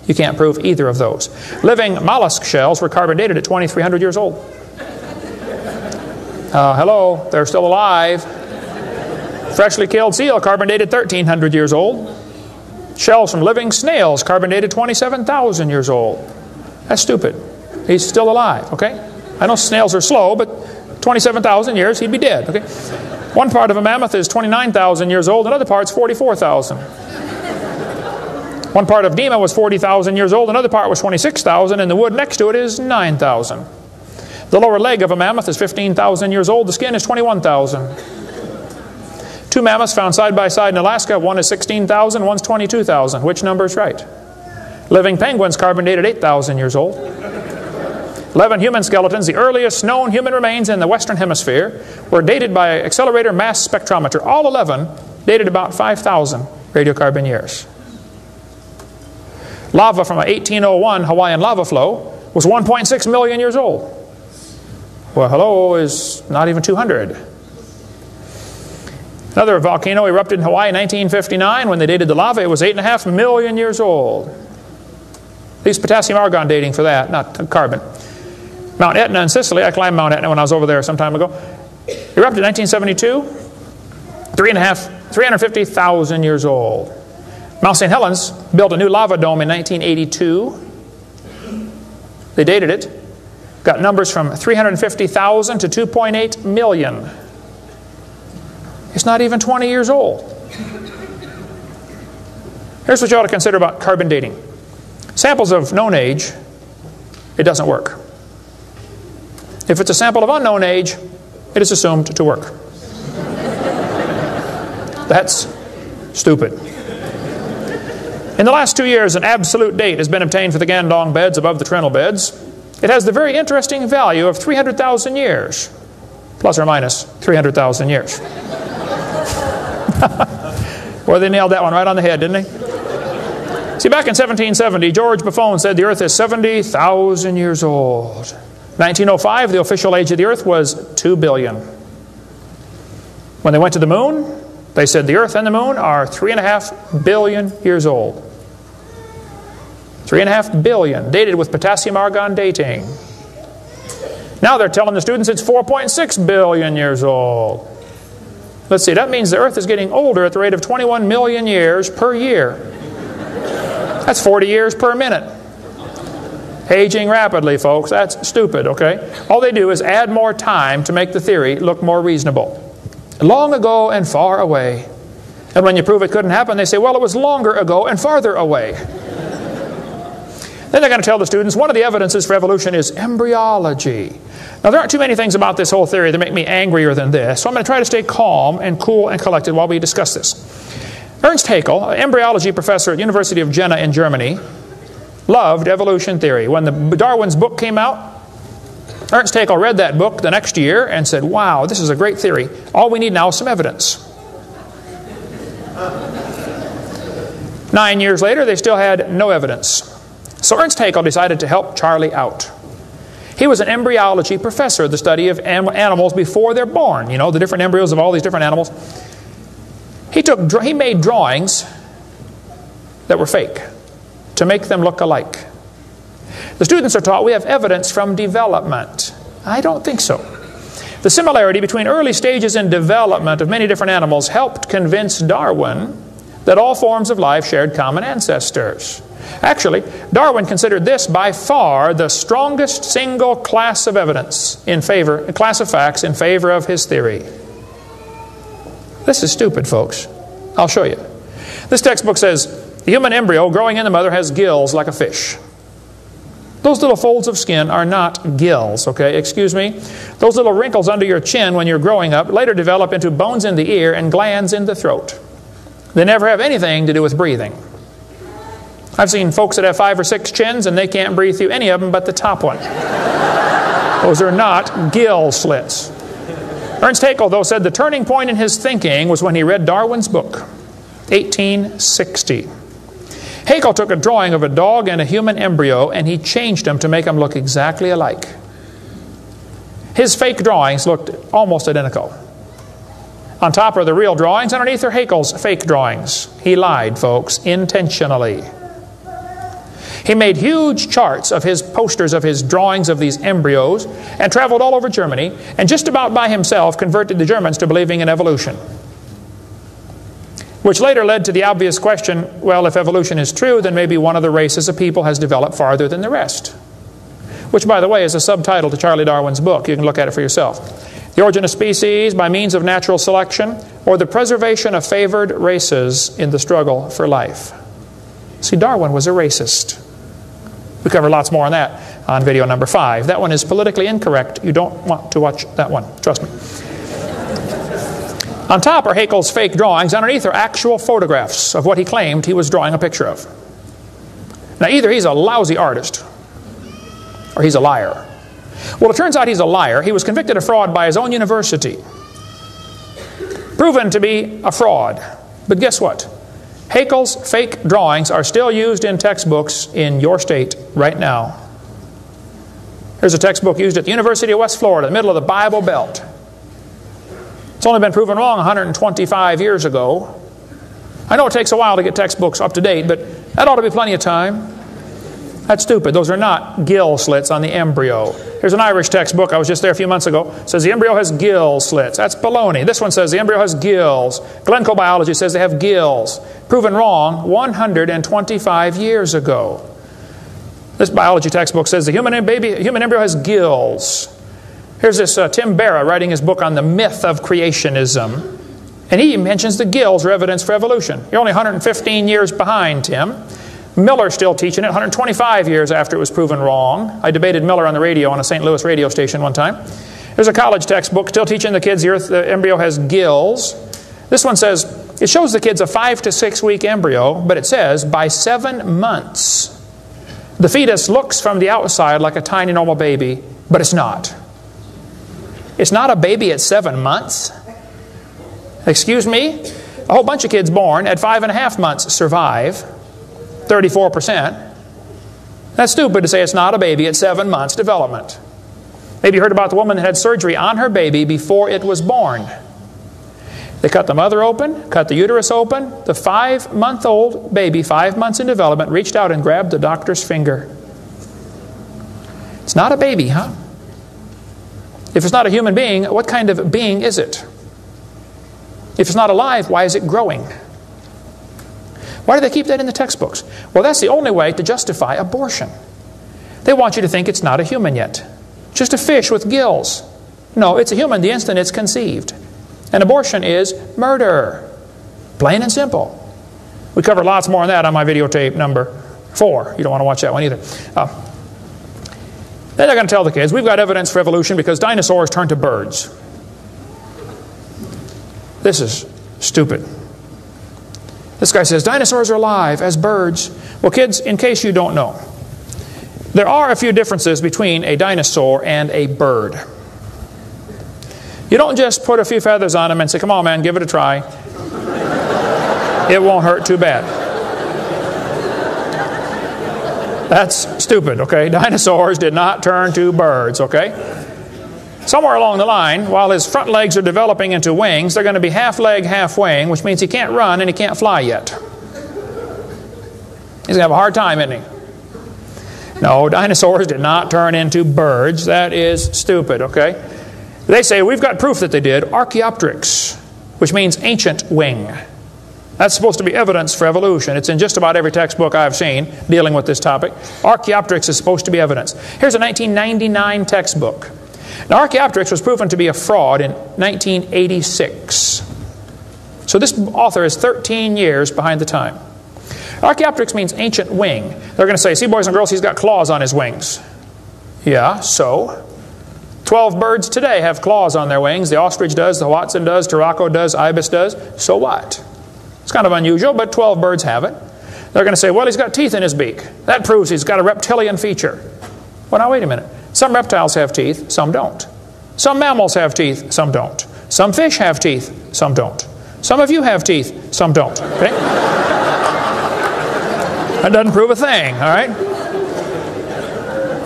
You can't prove either of those. Living mollusk shells were carbon dated at 2,300 years old. Hello, they're still alive. Freshly killed seal carbon dated 1,300 years old. Shells from living snails carbon dated 27,000 years old. That's stupid. He's still alive, okay? I know snails are slow, but 27,000 years, he'd be dead, okay? One part of a mammoth is 29,000 years old, another part's 44,000. One part of Dima was 40,000 years old, another part was 26,000, and the wood next to it is 9,000. The lower leg of a mammoth is 15,000 years old, the skin is 21,000. 2 mammoths found side by side in Alaska, one is 16,000, one's 22,000. Which number is right? Living penguins carbon dated 8,000 years old. 11 human skeletons, the earliest known human remains in the Western Hemisphere, were dated by accelerator mass spectrometer. All 11 dated about 5,000 radiocarbon years. Lava from a 1801 Hawaiian lava flow was 1.6 million years old. Well, hello is not even 200. Another volcano erupted in Hawaii in 1959. When they dated the lava, it was 8.5 million years old. They used potassium argon dating for that, not carbon. Mount Etna in Sicily, I climbed Mount Etna when I was over there some time ago, erupted in 1972, 350,000 years old. Mount St. Helens built a new lava dome in 1982. They dated it, got numbers from 350,000 to 2.8 million. It's not even 20 years old. Here's what you ought to consider about carbon dating. Samples of known age, it doesn't work. If it's a sample of unknown age, it is assumed to work. That's stupid. In the last 2 years, an absolute date has been obtained for the Gandong beds above the Trinil beds. It has the very interesting value of 300,000 years, plus or minus 300,000 years. Well, they nailed that one right on the head, didn't they? See, back in 1770, George Buffon said the Earth is 70,000 years old. 1905, the official age of the Earth was 2 billion. When they went to the moon, they said the Earth and the moon are 3.5 billion years old. 3.5 billion, dated with potassium argon dating. Now they're telling the students it's 4.6 billion years old. Let's see, that means the Earth is getting older at the rate of 21 million years per year. That's 40 years per minute. Aging rapidly, folks. That's stupid, okay? All they do is add more time to make the theory look more reasonable. Long ago and far away. And when you prove it couldn't happen, they say, well, it was longer ago and farther away. Then they're going to tell the students one of the evidences for evolution is embryology. Now, there aren't too many things about this whole theory that make me angrier than this, so I'm going to try to stay calm and cool and collected while we discuss this. Ernst Haeckel, an embryology professor at the University of Jena in Germany, loved evolution theory. When Darwin's book came out, Ernst Haeckel read that book the next year and said, wow, this is a great theory. All we need now is some evidence. 9 years later, they still had no evidence. So Ernst Haeckel decided to help Charlie out. He was an embryology professor, the study of animals before they're born. You know, the different embryos of all these different animals. He made drawings that were fake to make them look alike. The students are taught we have evidence from development. I don't think so. The similarity between early stages in development of many different animals helped convince Darwin that all forms of life shared common ancestors. Actually, Darwin considered this by far the strongest single class of evidence a class of facts in favor of his theory. This is stupid, folks. I'll show you. This textbook says, the human embryo growing in the mother has gills like a fish. Those little folds of skin are not gills, okay? Excuse me. Those little wrinkles under your chin when you're growing up later develop into bones in the ear and glands in the throat. They never have anything to do with breathing. I've seen folks that have 5 or 6 chins and they can't breathe through any of them but the top one. Those are not gill slits. Ernst Haeckel, though, said the turning point in his thinking was when he read Darwin's book, 1860. Haeckel took a drawing of a dog and a human embryo and he changed them to make them look exactly alike. His fake drawings looked almost identical. On top are the real drawings, underneath are Haeckel's fake drawings. He lied, folks, intentionally. He made huge charts of his posters of his drawings of these embryos and traveled all over Germany and just about by himself converted the Germans to believing in evolution. Which later led to the obvious question, well, if evolution is true, then maybe one of the races of people has developed farther than the rest. Which, by the way, is a subtitle to Charlie Darwin's book. You can look at it for yourself. The origin of species by means of natural selection, or the preservation of favored races in the struggle for life. See, Darwin was a racist. We cover lots more on that on video number 5. That one is politically incorrect. You don't want to watch that one. Trust me. On top are Haeckel's fake drawings. Underneath are actual photographs of what he claimed he was drawing a picture of. Now, either he's a lousy artist or he's a liar. Well, it turns out he's a liar. He was convicted of fraud by his own university. Proven to be a fraud. But guess what? Haeckel's fake drawings are still used in textbooks in your state right now. Here's a textbook used at the University of West Florida, in the middle of the Bible Belt. It's only been proven wrong 125 years ago. I know it takes a while to get textbooks up to date, but that ought to be plenty of time. That's stupid. Those are not gill slits on the embryo. Here's an Irish textbook. I was just there a few months ago. It says the embryo has gill slits. That's baloney. This one says the embryo has gills. Glencoe Biology says they have gills. Proven wrong 125 years ago. This biology textbook says the human embryo has gills. Here's this Tim Barra writing his book on the myth of creationism. And he mentions the gills are evidence for evolution. You're only 115 years behind, Tim. Miller's still teaching it 125 years after it was proven wrong. I debated Miller on the radio on a St. Louis radio station one time. There's a college textbook still teaching the kids the embryo has gills. This one says, it shows the kids a 5 to 6 week embryo, but it says by 7 months, the fetus looks from the outside like a tiny normal baby, but it's not. It's not a baby at 7 months. Excuse me? A whole bunch of kids born at 5.5 months survive, 34%. That's stupid to say it's not a baby at 7 months development. Maybe you heard about the woman that had surgery on her baby before it was born. They cut the mother open, cut the uterus open. The 5-month-old baby, 5 months in development, reached out and grabbed the doctor's finger. It's not a baby, huh? If it's not a human being, what kind of being is it? If it's not alive, why is it growing? Why do they keep that in the textbooks? Well, that's the only way to justify abortion. They want you to think it's not a human yet. Just a fish with gills. No, it's a human the instant it's conceived. And abortion is murder. Plain and simple. We cover lots more on that on my videotape number 4. You don't want to watch that one either. Then they're going to tell the kids, we've got evidence for evolution because dinosaurs turned to birds. This is stupid. This guy says, dinosaurs are alive as birds. Well, kids, in case you don't know, there are a few differences between a dinosaur and a bird. You don't just put a few feathers on them and say, come on, man, give it a try. It won't hurt too bad. That's stupid, okay? Dinosaurs did not turn to birds, okay? Somewhere along the line, while his front legs are developing into wings, they're going to be half leg, half wing, which means he can't run and he can't fly yet. He's going to have a hard time, isn't he? No, dinosaurs did not turn into birds. That is stupid, okay? They say, we've got proof that they did. Archaeopteryx, which means ancient wing. That's supposed to be evidence for evolution. It's in just about every textbook I've seen dealing with this topic. Archaeopteryx is supposed to be evidence. Here's a 1999 textbook. Now, Archaeopteryx was proven to be a fraud in 1986. So this author is 13 years behind the time. Archaeopteryx means ancient wing. They're going to say, see, boys and girls, he's got claws on his wings. Yeah, so? 12 birds today have claws on their wings. The ostrich does, the Watson does, Turako does, ibis does. So what? It's kind of unusual, but 12 birds have it. They're going to say, well, he's got teeth in his beak. That proves he's got a reptilian feature. Well, now, wait a minute. Some reptiles have teeth, some don't. Some mammals have teeth, some don't. Some fish have teeth, some don't. Some of you have teeth, some don't. Okay? That doesn't prove a thing, all right?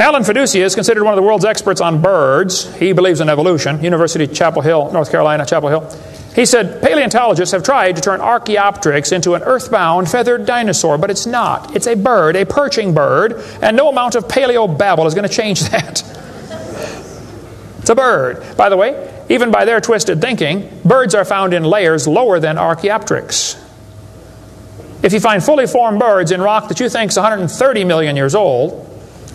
Alan Fiducia is considered one of the world's experts on birds. He believes in evolution. University Chapel Hill, North Carolina, Chapel Hill. He said, paleontologists have tried to turn Archaeopteryx into an earthbound feathered dinosaur, but it's not. It's a bird, a perching bird, and no amount of paleo-babble is going to change that. It's a bird. By the way, even by their twisted thinking, birds are found in layers lower than Archaeopteryx. If you find fully formed birds in rock that you think is 130 million years old,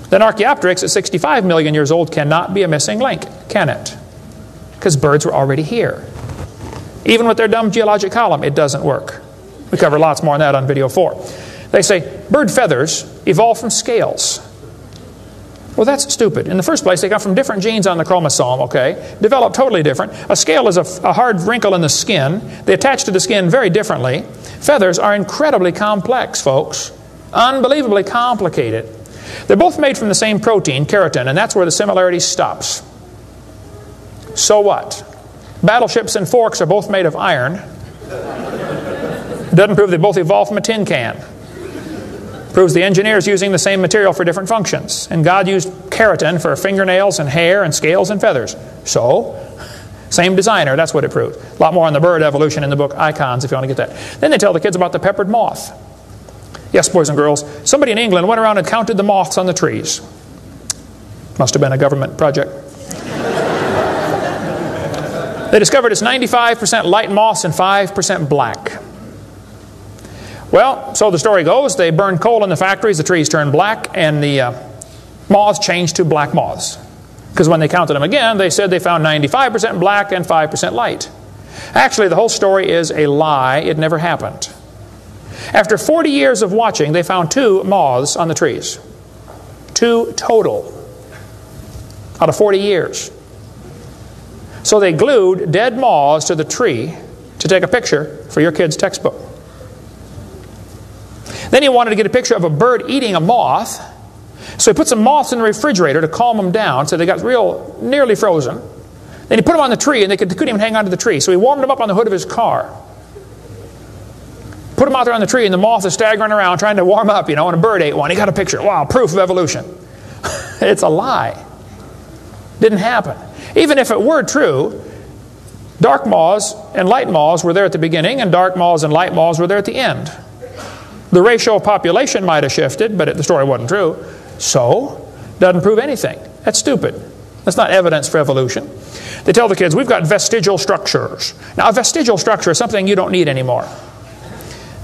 then Archaeopteryx at 65 million years old cannot be a missing link, can it? Because birds were already here. Even with their dumb geologic column, it doesn't work. We cover lots more on that on video 4. They say bird feathers evolved from scales. Well, that's stupid. In the first place, they come from different genes on the chromosome, okay? Developed totally different. A scale is a hard wrinkle in the skin. They attach to the skin very differently. Feathers are incredibly complex, folks. Unbelievably complicated. They're both made from the same protein, keratin, and that's where the similarity stops. So what? Battleships and forks are both made of iron. Doesn't prove they both evolved from a tin can. Proves the engineers using the same material for different functions. And God used keratin for fingernails and hair and scales and feathers. So, same designer, that's what it proves. A lot more on the bird evolution in the book Icons if you want to get that. Then they tell the kids about the peppered moth. Yes, boys and girls, somebody in England went around and counted the moths on the trees. Must have been a government project. They discovered it's 95% light moths and 5% black. Well, so the story goes, they burn coal in the factories, the trees turn black, and the moths changed to black moths. Because when they counted them again, they said they found 95% black and 5% light. Actually, the whole story is a lie. It never happened. After 40 years of watching, they found 2 moths on the trees. 2 total out of 40 years. So they glued dead moths to the tree to take a picture for your kid's textbook. Then he wanted to get a picture of a bird eating a moth. So he put some moths in the refrigerator to calm them down so they got nearly frozen. Then he put them on the tree and they couldn't even hang onto the tree. So he warmed them up on the hood of his car. Put them out there on the tree and the moth is staggering around trying to warm up, and a bird ate one. He got a picture. Wow, proof of evolution. It's a lie. Didn't happen. Even if it were true, dark moths and light moths were there at the beginning, and dark moths and light moths were there at the end. The ratio of population might have shifted, but the story wasn't true. So, doesn't prove anything. That's stupid. That's not evidence for evolution. They tell the kids, we've got vestigial structures. Now, a vestigial structure is something you don't need anymore.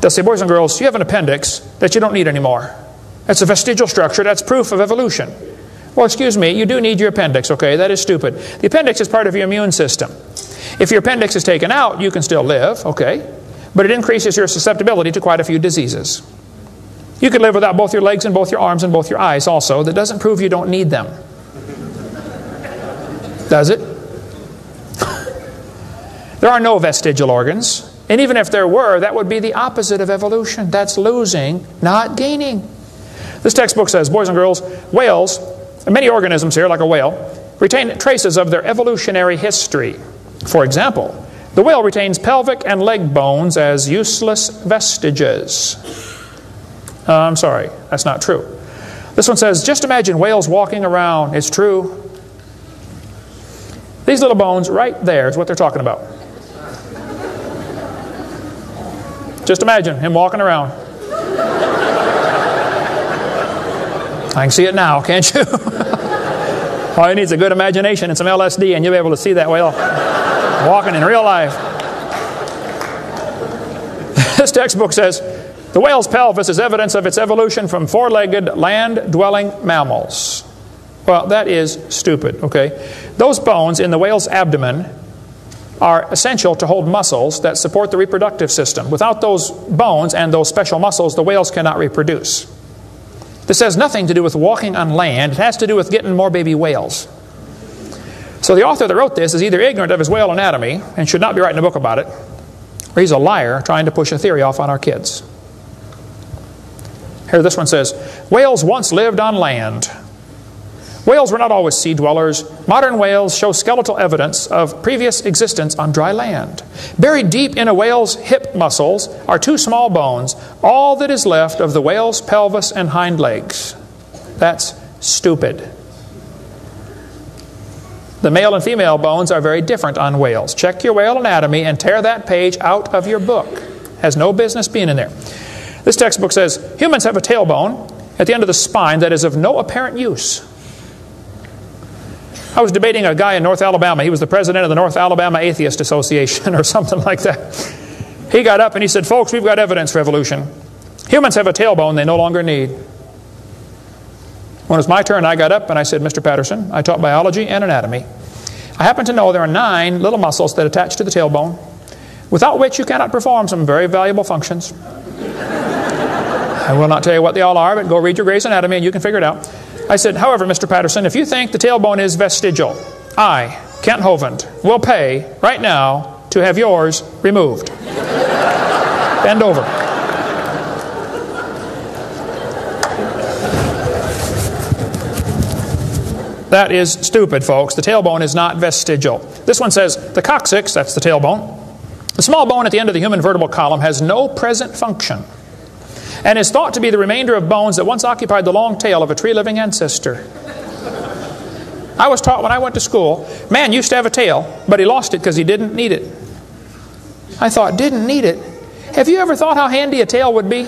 They'll say, boys and girls, you have an appendix that you don't need anymore. That's a vestigial structure. That's proof of evolution. Well, excuse me, you do need your appendix, okay? That is stupid. The appendix is part of your immune system. If your appendix is taken out, you can still live, okay? But it increases your susceptibility to quite a few diseases. You could live without both your legs and both your arms and both your eyes also. That doesn't prove you don't need them. Does it? There are no vestigial organs. And even if there were, that would be the opposite of evolution. That's losing, not gaining. This textbook says, boys and girls, whales, and many organisms here, like a whale, retain traces of their evolutionary history. For example, the whale retains pelvic and leg bones as useless vestiges. I'm sorry, that's not true. This one says, just imagine whales walking around. It's true. These little bones right there is what they're talking about. Just imagine him walking around. I can see it now, can't you? All you need is a good imagination and some LSD and you'll be able to see that whale walking in real life. This textbook says, the whale's pelvis is evidence of its evolution from four-legged land-dwelling mammals. Well, that is stupid, okay? Those bones in the whale's abdomen are essential to hold muscles that support the reproductive system. Without those bones and those special muscles, the whales cannot reproduce. This has nothing to do with walking on land. It has to do with getting more baby whales. So the author that wrote this is either ignorant of his whale anatomy and should not be writing a book about it, or he's a liar trying to push a theory off on our kids. Here this one says, whales once lived on land. Whales were not always sea dwellers. Modern whales show skeletal evidence of previous existence on dry land. Buried deep in a whale's hip muscles are two small bones, all that is left of the whale's pelvis and hind legs. That's stupid. The male and female bones are very different on whales. Check your whale anatomy and tear that page out of your book. Has no business being in there. This textbook says, humans have a tailbone at the end of the spine that is of no apparent use. I was debating a guy in North Alabama. He was the president of the North Alabama Atheist Association or something like that. He got up and he said, folks, we've got evidence for evolution. Humans have a tailbone they no longer need. When it was my turn, I got up and I said, Mr. Patterson, I taught biology and anatomy. I happen to know there are 9 little muscles that attach to the tailbone, without which you cannot perform some very valuable functions. I will not tell you what they all are, but go read your Gray's Anatomy and you can figure it out. I said, however, Mr. Patterson, if you think the tailbone is vestigial, I, Kent Hovind, will pay right now to have yours removed. Bend over. That is stupid, folks. The tailbone is not vestigial. This one says, the coccyx, that's the tailbone, the small bone at the end of the human vertebral column, has no present function and is thought to be the remainder of bones that once occupied the long tail of a tree-living ancestor. I was taught when I went to school, man used to have a tail, but he lost it because he didn't need it. I thought, didn't need it? Have you ever thought how handy a tail would be?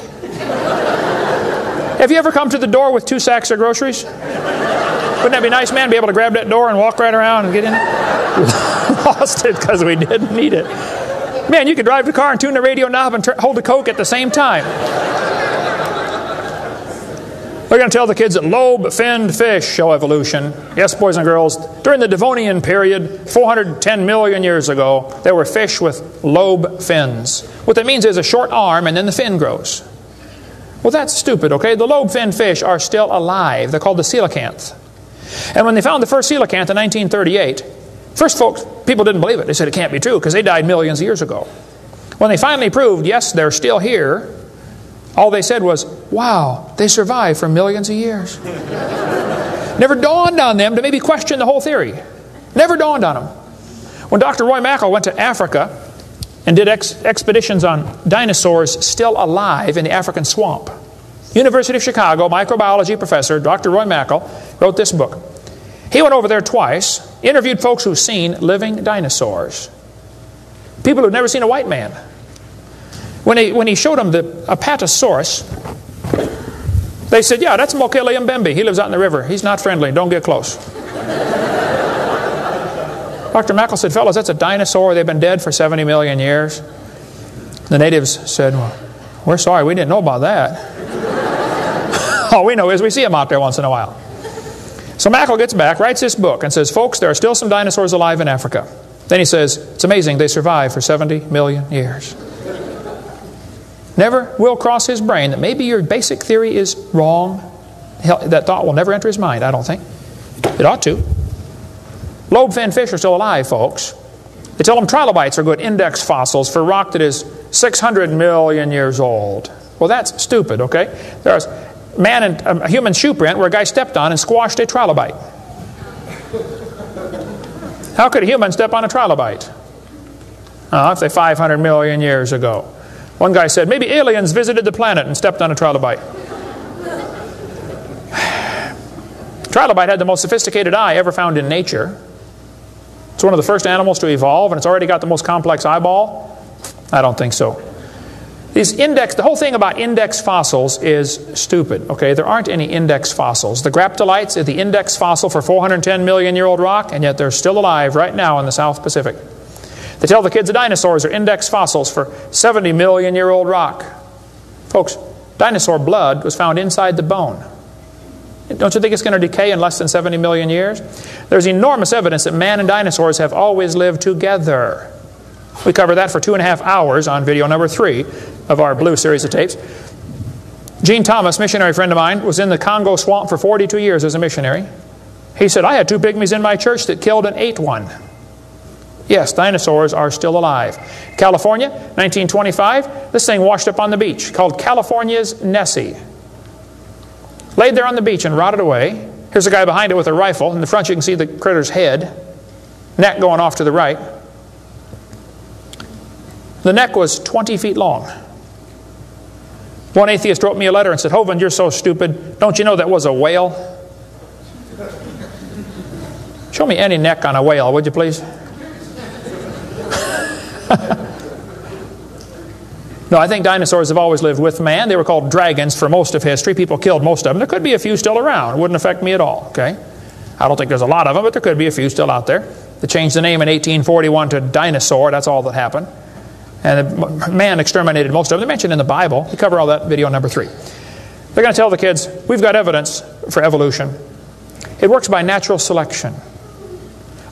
Have you ever come to the door with 2 sacks of groceries? Wouldn't that be nice, man, to be able to grab that door and walk right around and get in it? Lost it because we didn't need it. Man, you could drive the car and tune the radio knob and hold the Coke at the same time. They're going to tell the kids that lobe-finned fish show evolution. Yes, boys and girls, during the Devonian period, 410 million years ago, there were fish with lobe fins. What that means is a short arm and then the fin grows. Well, that's stupid, okay? The lobe-finned fish are still alive. They're called the coelacanth. And when they found the first coelacanth in 1938, people didn't believe it. They said it can't be true because they died millions of years ago. When they finally proved, yes, they're still here, all they said was, wow, they survived for millions of years. Never dawned on them to maybe question the whole theory. Never dawned on them. When Dr. Roy Mackal went to Africa and did expeditions on dinosaurs still alive in the African swamp, University of Chicago microbiology professor Dr. Roy Mackal wrote this book. He went over there twice, interviewed folks who've seen living dinosaurs. People who've never seen a white man. When he showed them the Apatosaurus, they said, yeah, that's Mokele Mbembe. He lives out in the river. He's not friendly. Don't get close. Dr. Mackal said, fellas, that's a dinosaur. They've been dead for 70 million years. The natives said, well, we're sorry. We didn't know about that. All we know is we see them out there once in a while. So Mackal gets back, writes this book, and says, folks, there are still some dinosaurs alive in Africa. Then he says, it's amazing they survived for 70 million years. Never will cross his brain that maybe your basic theory is wrong. That thought will never enter his mind, I don't think. It ought to. Lobe-finned fish are still alive, folks. They tell them trilobites are good index fossils for rock that is 600 million years old. Well, that's stupid, okay? There's a human shoe print where a guy stepped on and squashed a trilobite. How could a human step on a trilobite? If they're 500 million years ago. One guy said, maybe aliens visited the planet and stepped on a trilobite. Trilobite had the most sophisticated eye ever found in nature. It's one of the first animals to evolve, and it's already got the most complex eyeball. I don't think so. The whole thing about index fossils is stupid. Okay, there aren't any index fossils. The graptolites are the index fossil for 410 million year old rock, and yet they're still alive right now in the South Pacific. They tell the kids the dinosaurs are index fossils for 70 million year old rock. Folks, dinosaur blood was found inside the bone. Don't you think it's going to decay in less than 70 million years? There's enormous evidence that man and dinosaurs have always lived together. We covered that for 2.5 hours on video number 3 of our Blue series of tapes. Gene Thomas, missionary friend of mine, was in the Congo swamp for 42 years as a missionary. He said, I had 2 pygmies in my church that killed and ate one. Yes, dinosaurs are still alive. California, 1925, this thing washed up on the beach called California's Nessie. Laid there on the beach and rotted away. Here's a guy behind it with a rifle. In the front you can see the critter's head. Neck going off to the right. The neck was 20 feet long. One atheist wrote me a letter and said, Hovind, you're so stupid. Don't you know that was a whale? Show me any neck on a whale, would you please? No, I think dinosaurs have always lived with man. They were called dragons for most of history. People killed most of them. There could be a few still around. It wouldn't affect me at all, okay? I don't think there's a lot of them, but there could be a few still out there. They changed the name in 1841 to dinosaur. That's all that happened. And man exterminated most of them. They're mentioned in the Bible. We cover all that video number 3. They're going to tell the kids, we've got evidence for evolution. It works by natural selection.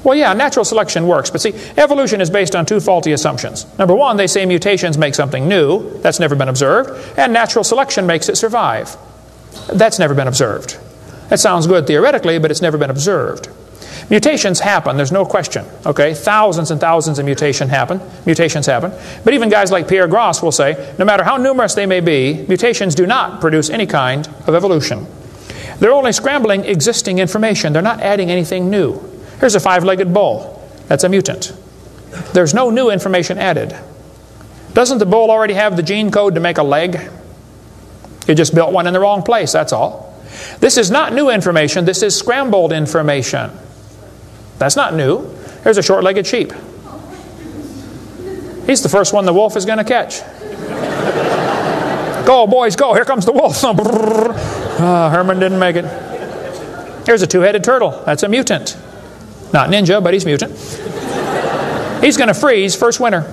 Well, yeah, natural selection works. But see, evolution is based on 2 faulty assumptions. Number 1, they say mutations make something new. That's never been observed. And natural selection makes it survive. That's never been observed. That sounds good theoretically, but it's never been observed. Mutations happen, there's no question. Okay, thousands and thousands of mutations happen. But even guys like Pierre Gross will say, no matter how numerous they may be, mutations do not produce any kind of evolution. They're only scrambling existing information. They're not adding anything new. Here's a 5-legged bull. That's a mutant. There's no new information added. Doesn't the bull already have the gene code to make a leg? You just built one in the wrong place, that's all. This is not new information. This is scrambled information. That's not new. Here's a short-legged sheep. He's the first one the wolf is going to catch. Go, boys, go. Here comes the wolf. Herman didn't make it. Here's a 2-headed turtle. That's a mutant. Not ninja, but he's mutant. He's going to freeze first winter.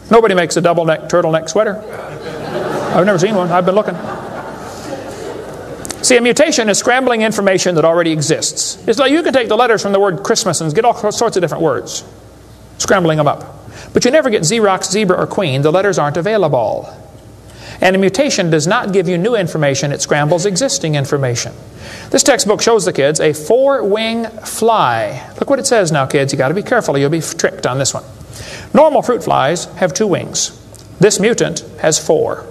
Nobody makes a turtleneck sweater. I've never seen one. I've been looking. See, a mutation is scrambling information that already exists. It's like you can take the letters from the word Christmas and get all sorts of different words, scrambling them up. But you never get Xerox, zebra, or queen. The letters aren't available. And a mutation does not give you new information. It scrambles existing information. This textbook shows the kids a 4-wing fly. Look what it says now, kids. You've got to be careful or you'll be tricked on this one. Normal fruit flies have 2 wings. This mutant has 4.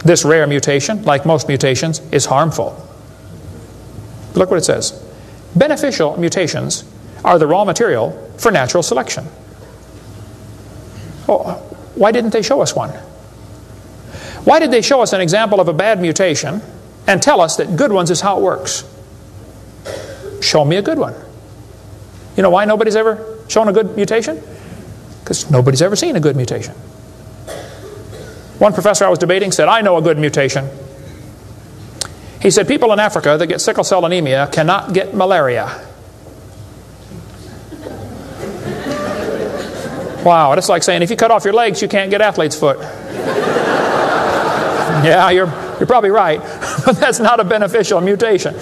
This rare mutation, like most mutations, is harmful. Look what it says. Beneficial mutations are the raw material for natural selection. Oh, why didn't they show us one? Why did they show us an example of a bad mutation and tell us that good ones is how it works? Show me a good one. You know why nobody's ever shown a good mutation? Because nobody's ever seen a good mutation. One professor I was debating said, I know a good mutation. He said, people in Africa that get sickle cell anemia cannot get malaria. Wow, that's like saying if you cut off your legs, you can't get athlete's foot. Yeah, you're probably right, but that's not a beneficial mutation.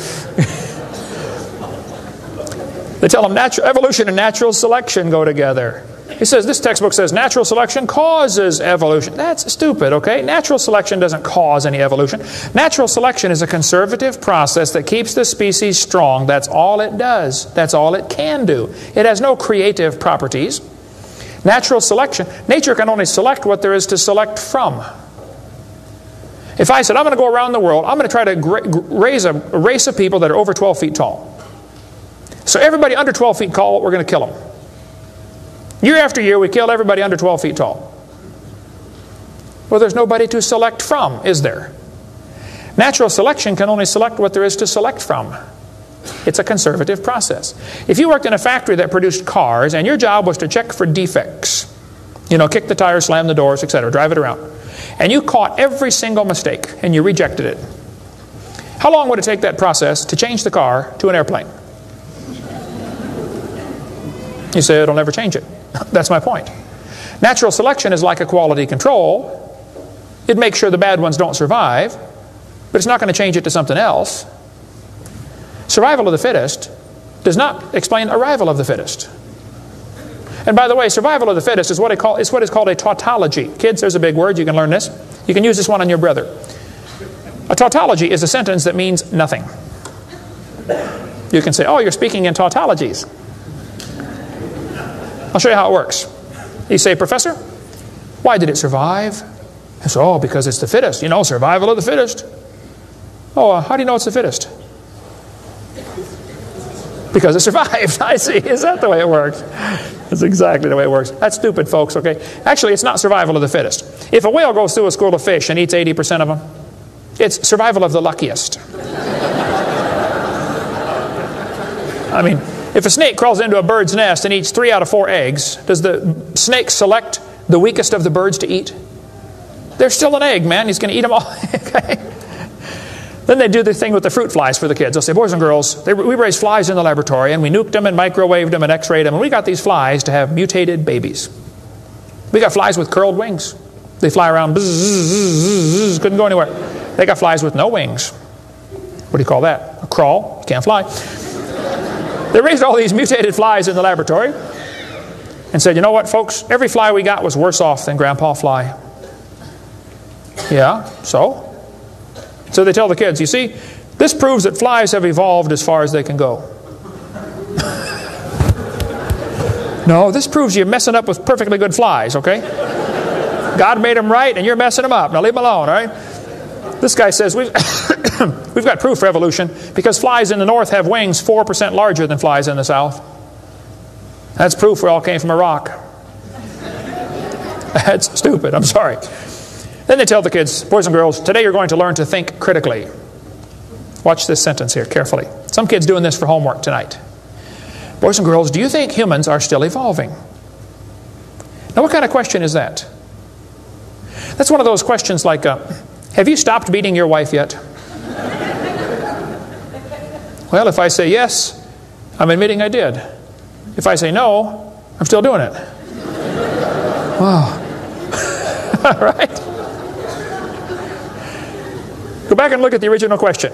They tell them evolution and natural selection go together. He says, this textbook says natural selection causes evolution. That's stupid, okay? Natural selection doesn't cause any evolution. Natural selection is a conservative process that keeps the species strong. That's all it does. That's all it can do. It has no creative properties. Natural selection, nature can only select what there is to select from. If I said, I'm going to go around the world, I'm going to try to raise a race of people that are over 12 feet tall. So everybody under 12 feet tall, we're going to kill them. Year after year, we kill everybody under 12 feet tall. Well, there's nobody to select from, is there? Natural selection can only select what there is to select from. It's a conservative process. If you worked in a factory that produced cars and your job was to check for defects, you know, kick the tires, slam the doors, etc., drive it around, and you caught every single mistake and you rejected it, how long would it take that process to change the car to an airplane? You say it'll never change it. That's my point. Natural selection is like a quality control. It makes sure the bad ones don't survive, but it's not going to change it to something else. Survival of the fittest does not explain arrival of the fittest. And by the way, survival of the fittest is what is called a tautology. Kids, there's a big word. You can learn this. You can use this one on your brother. A tautology is a sentence that means nothing. You can say, oh, you're speaking in tautologies. I'll show you how it works. You say, Professor, why did it survive? I say, oh, because it's the fittest. You know, survival of the fittest. Oh, how do you know it's the fittest? Because it survived. I see. Is that the way it works? That's exactly the way it works. That's stupid, folks, okay? Actually, it's not survival of the fittest. If a whale goes through a school of fish and eats 80% of them, it's survival of the luckiest. I mean, if a snake crawls into a bird's nest and eats 3 out of 4 eggs, does the snake select the weakest of the birds to eat? There's still an egg, man. He's going to eat them all. Okay? Then they do the thing with the fruit flies for the kids. They'll say, boys and girls, we raised flies in the laboratory, and we nuked them and microwaved them and x-rayed them, and we got these flies to have mutated babies. We got flies with curled wings. They fly around, bzz, bzz, bzz, bzz, couldn't go anywhere. They got flies with no wings. What do you call that? A crawl. You can't fly. They raised all these mutated flies in the laboratory and said, you know what, folks? Every fly we got was worse off than Grandpa Fly. Yeah, so? So they tell the kids, you see, this proves that flies have evolved as far as they can go. No, this proves you're messing up with perfectly good flies, okay? God made them right and you're messing them up. Now leave them alone, all right? This guy says, we've got proof for evolution because flies in the north have wings 4% larger than flies in the south. That's proof we all came from a rock. That's stupid, I'm sorry. Then they tell the kids, boys and girls, today you're going to learn to think critically. Watch this sentence here carefully. Some kids doing this for homework tonight. Boys and girls, do you think humans are still evolving? Now what kind of question is that? That's one of those questions like, have you stopped beating your wife yet? Well, if I say yes, I'm admitting I did. If I say no, I'm still doing it. Wow. All right. Go back and look at the original question.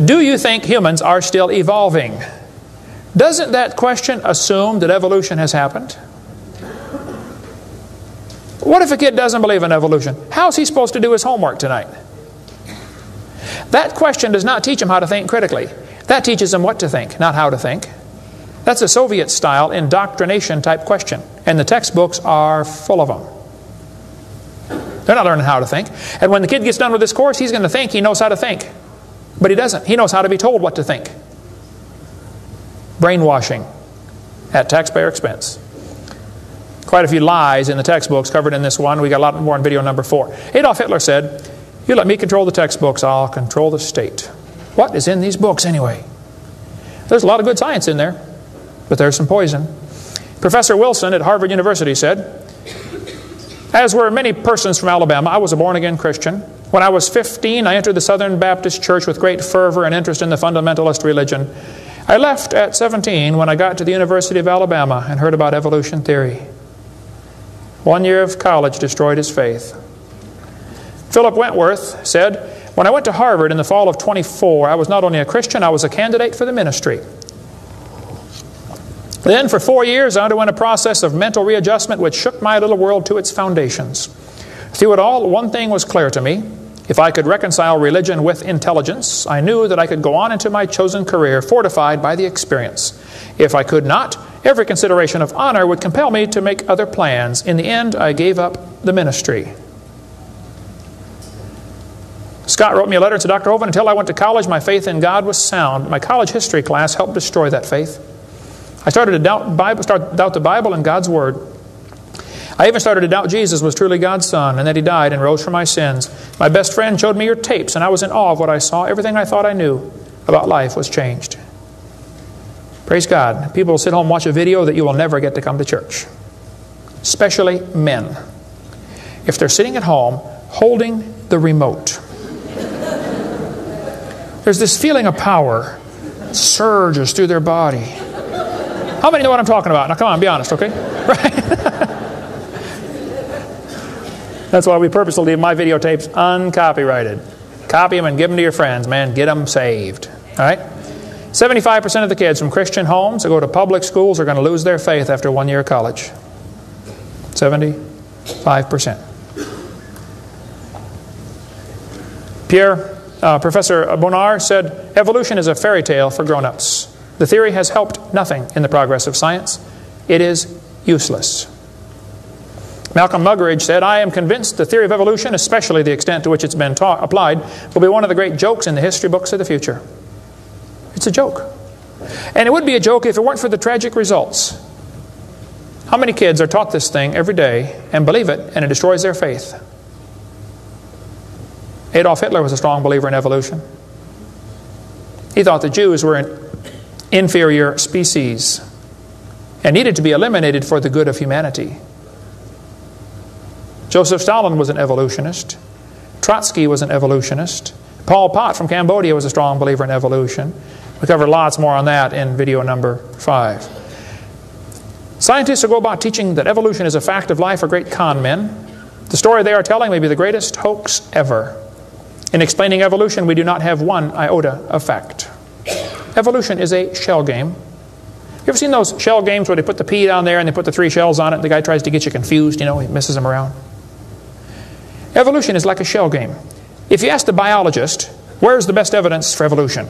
Do you think humans are still evolving? Doesn't that question assume that evolution has happened? What if a kid doesn't believe in evolution? How's he supposed to do his homework tonight? That question does not teach him how to think critically. That teaches him what to think, not how to think. That's a Soviet-style indoctrination type question. And the textbooks are full of them. They're not learning how to think. And when the kid gets done with this course, he's going to think he knows how to think. But he doesn't. He knows how to be told what to think. Brainwashing at taxpayer expense. Quite a few lies in the textbooks covered in this one. We got a lot more in video number 4. Adolf Hitler said, "You let me control the textbooks, I'll control the state." What is in these books anyway? There's a lot of good science in there, but there's some poison. Professor Wilson at Harvard University said, "As were many persons from Alabama, I was a born-again Christian. When I was 15, I entered the Southern Baptist Church with great fervor and interest in the fundamentalist religion. I left at 17 when I got to the University of Alabama and heard about evolution theory. 1 year of college destroyed his faith." Philip Wentworth said, "When I went to Harvard in the fall of 24, I was not only a Christian, I was a candidate for the ministry. Then for 4 years I underwent a process of mental readjustment which shook my little world to its foundations. Through it all, one thing was clear to me. If I could reconcile religion with intelligence, I knew that I could go on into my chosen career fortified by the experience. If I could not, every consideration of honor would compel me to make other plans. In the end, I gave up the ministry." Scott wrote me a letter and said, "Dr. Hovind, until I went to college, my faith in God was sound. My college history class helped destroy that faith. I started to doubt the Bible and God's Word. I even started to doubt Jesus was truly God's Son and that He died and rose for my sins. My best friend showed me your tapes and I was in awe of what I saw. Everything I thought I knew about life was changed." Praise God. People will sit home and watch a video that you will never get to come to church. Especially men. If they're sitting at home holding the remote. There's this feeling of power surges through their body. How many know what I'm talking about? Now come on, be honest, okay? Right? That's why we purposely leave my videotapes uncopyrighted. Copy them and give them to your friends, man. Get them saved. All right? 75% of the kids from Christian homes that go to public schools are going to lose their faith after 1 year of college. 75%. Professor Bonar said, "Evolution is a fairy tale for grown-ups. The theory has helped nothing in the progress of science. It is useless." Malcolm Muggeridge said, "I am convinced the theory of evolution, especially the extent to which it's been applied, will be one of the great jokes in the history books of the future." It's a joke. And it would be a joke if it weren't for the tragic results. How many kids are taught this thing every day and believe it, and it destroys their faith? Adolf Hitler was a strong believer in evolution. He thought the Jews were an inferior species and needed to be eliminated for the good of humanity. Joseph Stalin was an evolutionist. Trotsky was an evolutionist. Pol Pot from Cambodia was a strong believer in evolution. We covered lots more on that in video number 5. Scientists who go about teaching that evolution is a fact of life are great con men. The story they are telling may be the greatest hoax ever. In explaining evolution, we do not have one iota of fact. Evolution is a shell game. You ever seen those shell games where they put the pea down there and they put the 3 shells on it and the guy tries to get you confused, you know, he messes them around? Evolution is like a shell game. If you ask the biologist, where's the best evidence for evolution?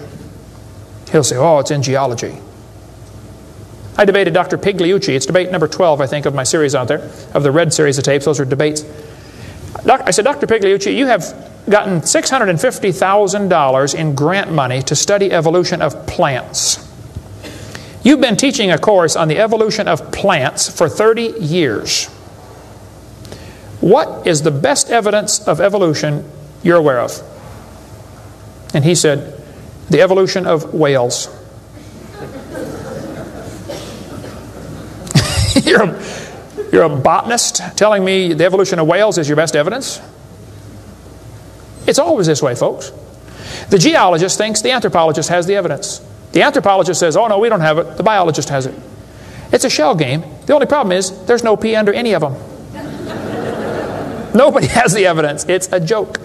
He'll say, oh, it's in geology. I debated Dr. Pigliucci. It's debate number 12, I think, of my series out there, of the red series of tapes. Those are debates. I said, Dr. Pigliucci, you have gotten $650,000 in grant money to study evolution of plants. You've been teaching a course on the evolution of plants for 30 years. What is the best evidence of evolution you're aware of? And he said, the evolution of whales. You're a botanist telling me the evolution of whales is your best evidence? It's always this way, folks. The geologist thinks the anthropologist has the evidence. The anthropologist says, oh no, we don't have it. The biologist has it. It's a shell game. The only problem is there's no pea under any of them. Nobody has the evidence. It's a joke.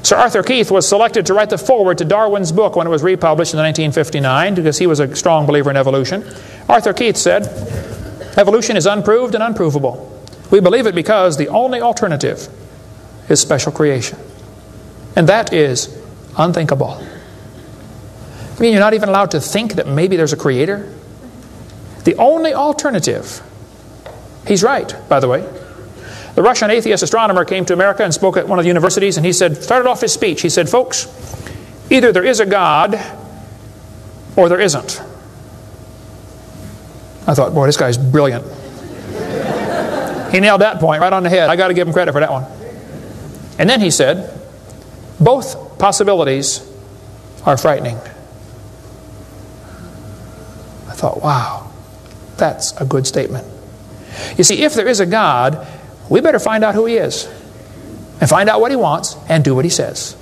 Sir Arthur Keith was selected to write the foreword to Darwin's book when it was republished in 1959 because he was a strong believer in evolution. Arthur Keith said, "Evolution is unproved and unprovable. We believe it because the only alternative is special creation. And that is unthinkable." I mean, you're not even allowed to think that maybe there's a creator? The only alternative. He's right, by the way. The Russian atheist astronomer came to America and spoke at one of the universities, and he started off his speech, he said, "Folks, either there is a God or there isn't." I thought, boy, this guy's brilliant. He nailed that point right on the head. I got to give him credit for that one. And then he said, "Both possibilities are frightening." I thought, wow, that's a good statement. You see, if there is a God, we better find out who He is and find out what He wants and do what He says.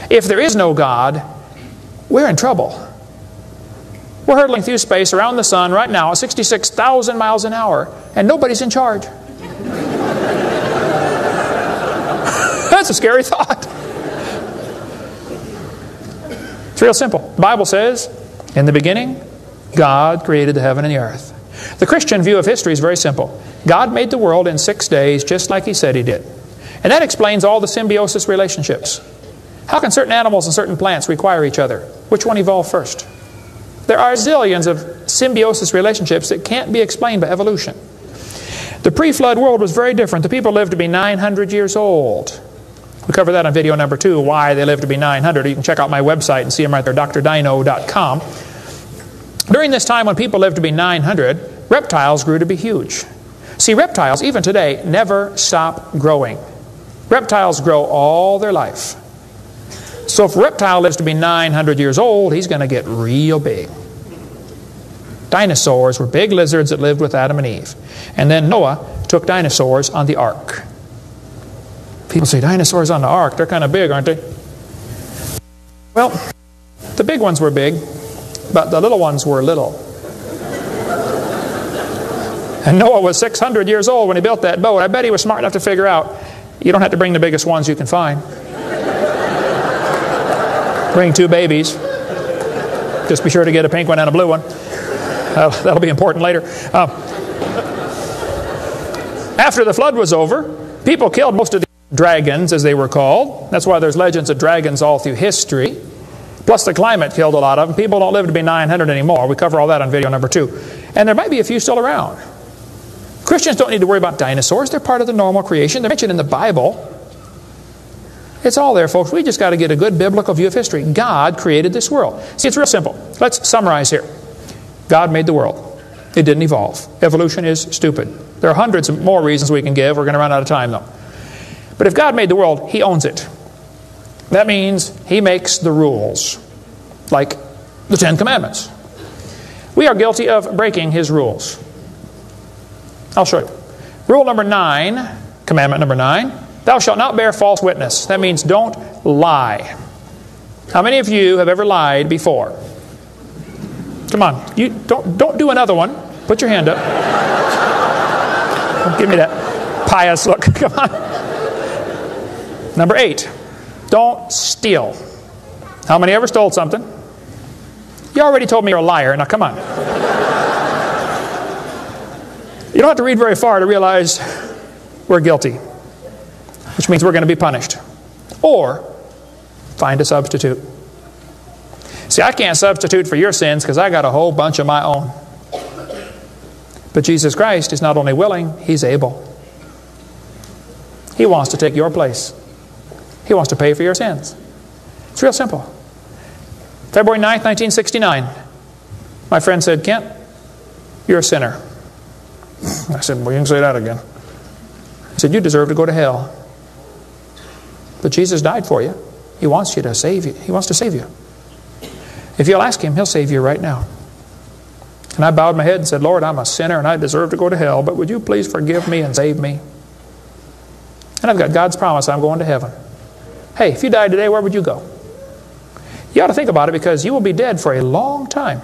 If there is no God, we're in trouble. We're hurtling through space around the sun right now at 66,000 miles an hour, and nobody's in charge. That's a scary thought. It's real simple. The Bible says, in the beginning, God created the heaven and the earth. The Christian view of history is very simple. God made the world in 6 days just like He said He did. And that explains all the symbiosis relationships. How can certain animals and certain plants require each other? Which one evolved first? There are zillions of symbiosis relationships that can't be explained by evolution. The pre-flood world was very different. The people lived to be 900 years old. We cover that on video number 2, why they lived to be 900. You can check out my website and see them right there, drdino.com. During this time when people lived to be 900, reptiles grew to be huge. See, reptiles, even today, never stop growing. Reptiles grow all their life. So if a reptile lives to be 900 years old, he's going to get real big. Dinosaurs were big lizards that lived with Adam and Eve. And then Noah took dinosaurs on the ark. People say, dinosaurs on the ark, they're kind of big, aren't they? Well, the big ones were big, but the little ones were little. And Noah was 600 years old when he built that boat. I bet he was smart enough to figure out, you don't have to bring the biggest ones you can find. Bring 2 babies. Just be sure to get a pink one and a blue one. That'll be important later. After the flood was over, people killed most of the dragons, as they were called. That's why there's legends of dragons all through history. Plus the climate killed a lot of them. People don't live to be 900 anymore. We cover all that on video number 2. And there might be a few still around. Christians don't need to worry about dinosaurs. They're part of the normal creation. They're mentioned in the Bible. It's all there, folks. We just got to get a good biblical view of history. God created this world. See, it's real simple. Let's summarize here. God made the world. It didn't evolve. Evolution is stupid. There are hundreds of more reasons we can give. We're going to run out of time, though. But if God made the world, He owns it. That means He makes the rules, like the 10 Commandments. We are guilty of breaking His rules. I'll show you. Rule number 9, commandment number 9, thou shalt not bear false witness. That means don't lie. How many of you have ever lied before? Come on, you don't do another one. Put your hand up. Don't give me that pious look. Come on. Number 8, don't steal. How many ever stole something? You already told me you're a liar. Now come on. You don't have to read very far to realize we're guilty, which means we're going to be punished. Or find a substitute. See, I can't substitute for your sins because I got a whole bunch of my own. But Jesus Christ is not only willing, He's able. He wants to take your place. He wants to pay for your sins. It's real simple. February 9th, 1969. My friend said, Kent, you're a sinner. I said, well, you can say that again. He said, you deserve to go to hell. But Jesus died for you. He wants you to save you. He wants to save you. If you'll ask Him, He'll save you right now. And I bowed my head and said, Lord, I'm a sinner and I deserve to go to hell, but would you please forgive me and save me? And I've got God's promise I'm going to heaven. Hey, if you died today, where would you go? You ought to think about it because you will be dead for a long time.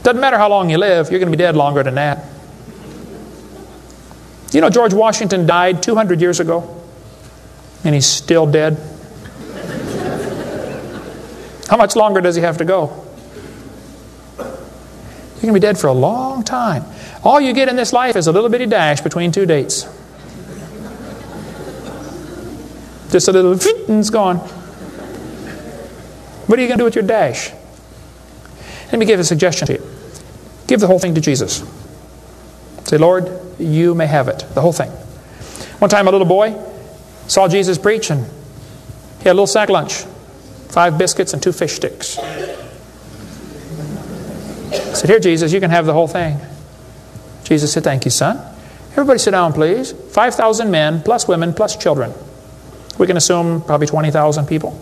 Doesn't matter how long you live, you're going to be dead longer than that. You know, George Washington died 200 years ago. And he's still dead. How much longer does he have to go? You're going to be dead for a long time. All you get in this life is a little bitty dash between two dates. Just a little, and it's gone. What are you going to do with your dash? Let me give a suggestion to you. Give the whole thing to Jesus. Say, Lord, you may have it, the whole thing. One time a little boy saw Jesus preach, and he had a little sack lunch. 5 biscuits and 2 fish sticks. I said, here, Jesus, you can have the whole thing. Jesus said, thank you, son. Everybody sit down, please. 5,000 men, plus women, plus children. We can assume probably 20,000 people.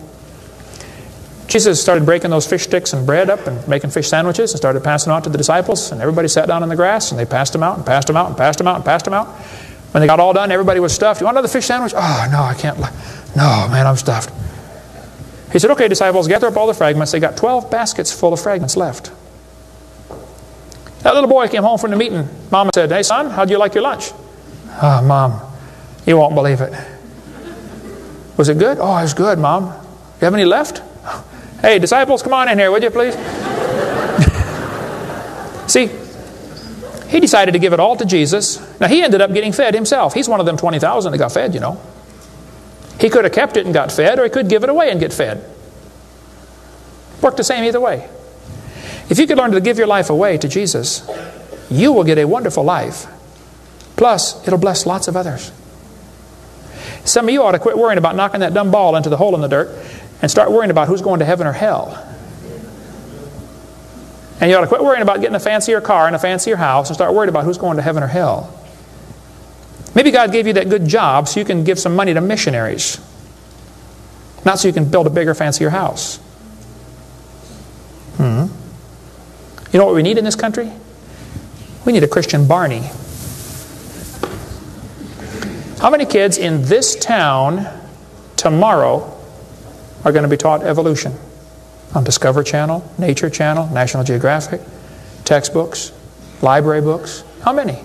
Jesus started breaking those fish sticks and bread up and making fish sandwiches and started passing them out to the disciples. And everybody sat down in the grass and they passed them out and passed them out and passed them out and passed them out. When they got all done, everybody was stuffed. You want another fish sandwich? Oh, no, I can't. No, man, I'm stuffed. He said, okay, disciples, gather up all the fragments. They got 12 baskets full of fragments left. That little boy came home from the meeting. Mama said, hey, son, how'd you like your lunch? Oh, Mom, you won't believe it. Was it good? Oh, it was good, Mom. You have any left? Hey, disciples, come on in here, would you please? See, he decided to give it all to Jesus. Now, he ended up getting fed himself. He's one of them 20,000 that got fed, you know. He could have kept it and got fed, or he could give it away and get fed. Worked the same either way. If you could learn to give your life away to Jesus, you will get a wonderful life. Plus, it'll bless lots of others. Some of you ought to quit worrying about knocking that dumb ball into the hole in the dirt and start worrying about who's going to heaven or hell. And you ought to quit worrying about getting a fancier car and a fancier house and start worrying about who's going to heaven or hell. Maybe God gave you that good job so you can give some money to missionaries. Not so you can build a bigger, fancier house. You know what we need in this country? We need a Christian Barney. How many kids in this town tomorrow are going to be taught evolution? On Discovery Channel, Nature Channel, National Geographic, textbooks, library books. How many?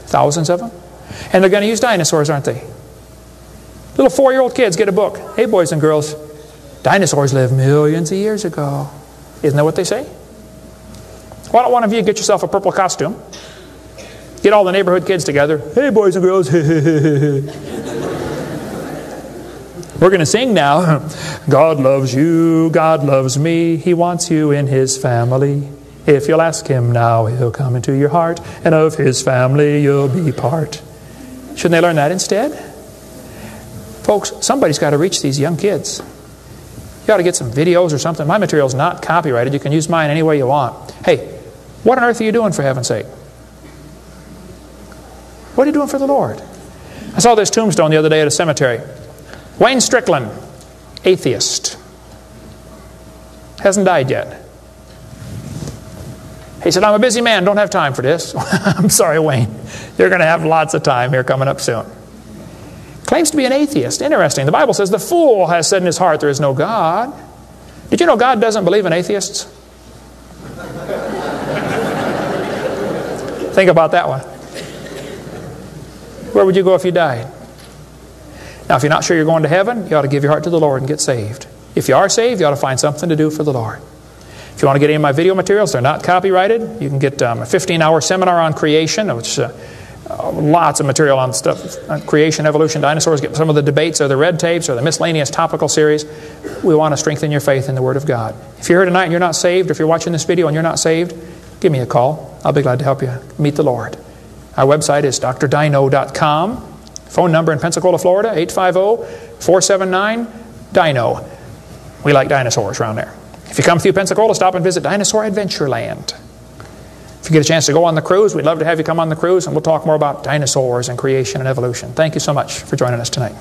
Thousands of them. And they're going to use dinosaurs, aren't they? Little 4-year-old kids get a book. Hey, boys and girls, dinosaurs lived millions of years ago. Isn't that what they say? Why don't one of you get yourself a purple costume? Get all the neighborhood kids together. Hey, boys and girls. We're going to sing now. God loves you, God loves me. He wants you in His family. If you'll ask Him now, He'll come into your heart, and of His family you'll be part. Shouldn't they learn that instead? Folks, somebody's got to reach these young kids. You ought to get some videos or something. My material's not copyrighted. You can use mine any way you want. Hey, what on earth are you doing, for heaven's sake? What are you doing for the Lord? I saw this tombstone the other day at a cemetery. Wayne Strickland, atheist. Hasn't died yet. He said, I'm a busy man, don't have time for this. I'm sorry, Wayne. You're going to have lots of time here coming up soon. Claims to be an atheist. Interesting. The Bible says the fool has said in his heart there is no God. Did you know God doesn't believe in atheists? Think about that one. Where would you go if you died? Now, if you're not sure you're going to heaven, you ought to give your heart to the Lord and get saved. If you are saved, you ought to find something to do for the Lord. If you want to get any of my video materials, they're not copyrighted. You can get a 15-hour seminar on creation, which lots of material on stuff, on creation, evolution, dinosaurs. Get some of the debates or the red tapes or the miscellaneous topical series. We want to strengthen your faith in the Word of God. If you're here tonight and you're not saved, or if you're watching this video and you're not saved, give me a call. I'll be glad to help you meet the Lord. Our website is drdino.com. Phone number in Pensacola, Florida, 850-479-DINO. We like dinosaurs around there. If you come through Pensacola, stop and visit Dinosaur Adventureland. If you get a chance to go on the cruise, we'd love to have you come on the cruise, and we'll talk more about dinosaurs and creation and evolution. Thank you so much for joining us tonight.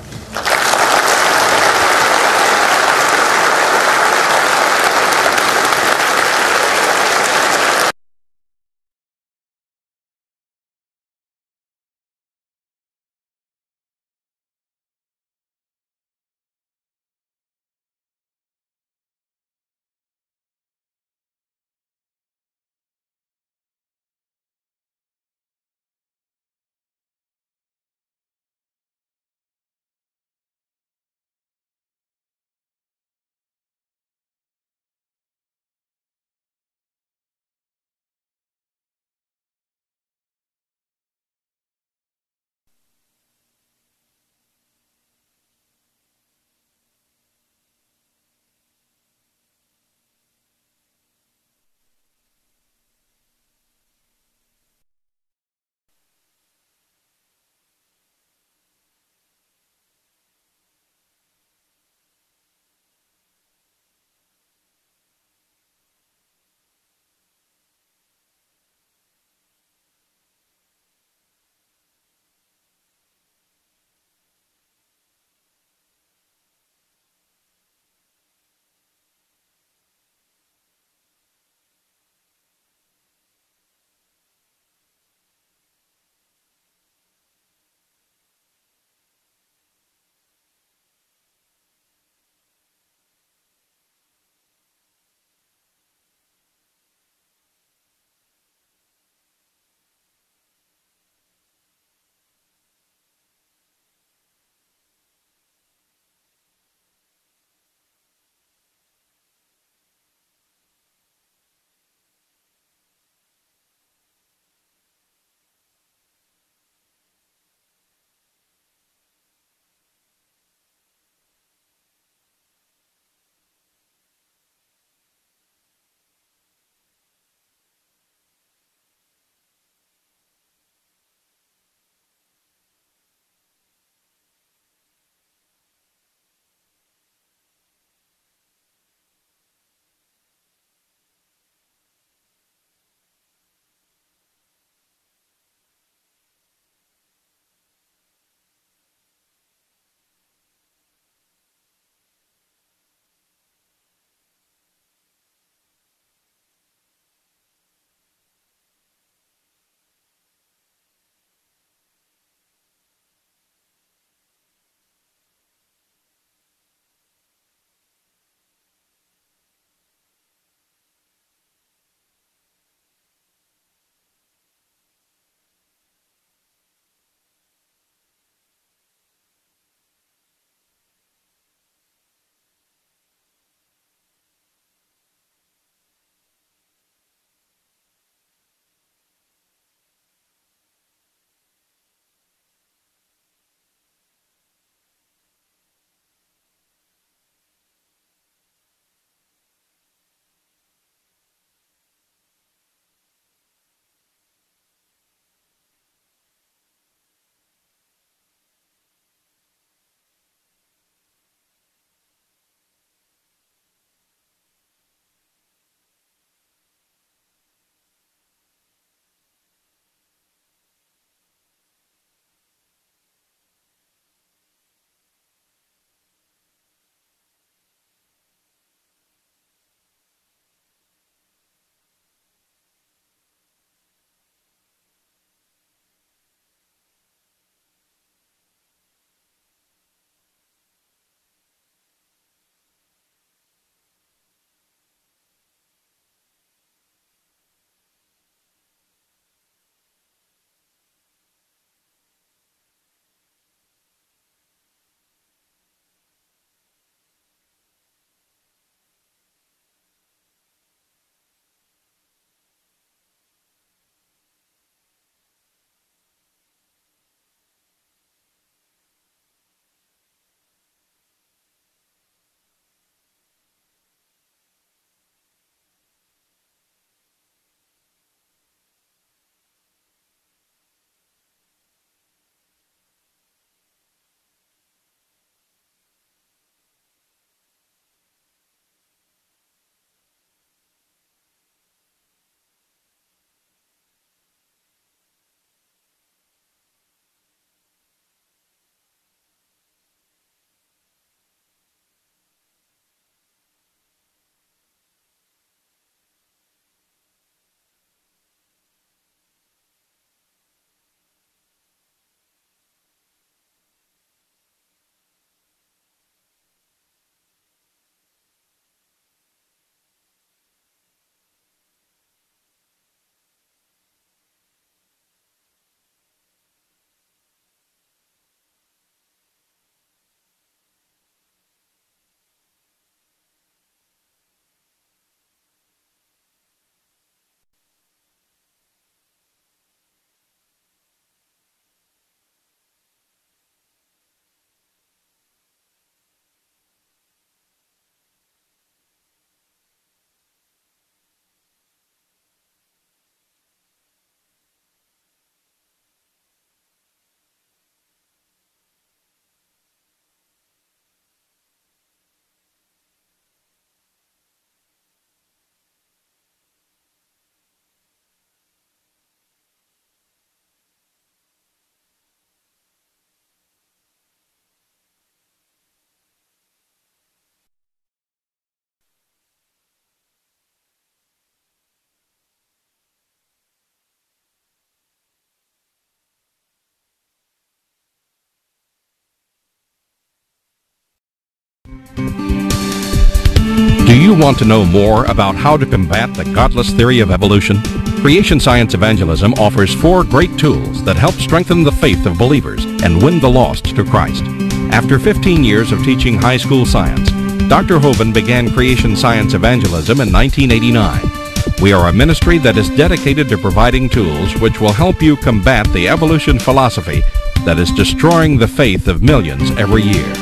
Do you want to know more about how to combat the godless theory of evolution? Creation Science Evangelism offers 4 great tools that help strengthen the faith of believers and win the lost to Christ. After 15 years of teaching high school science, Dr. Hovind began Creation Science Evangelism in 1989. We are a ministry that is dedicated to providing tools which will help you combat the evolution philosophy that is destroying the faith of millions every year.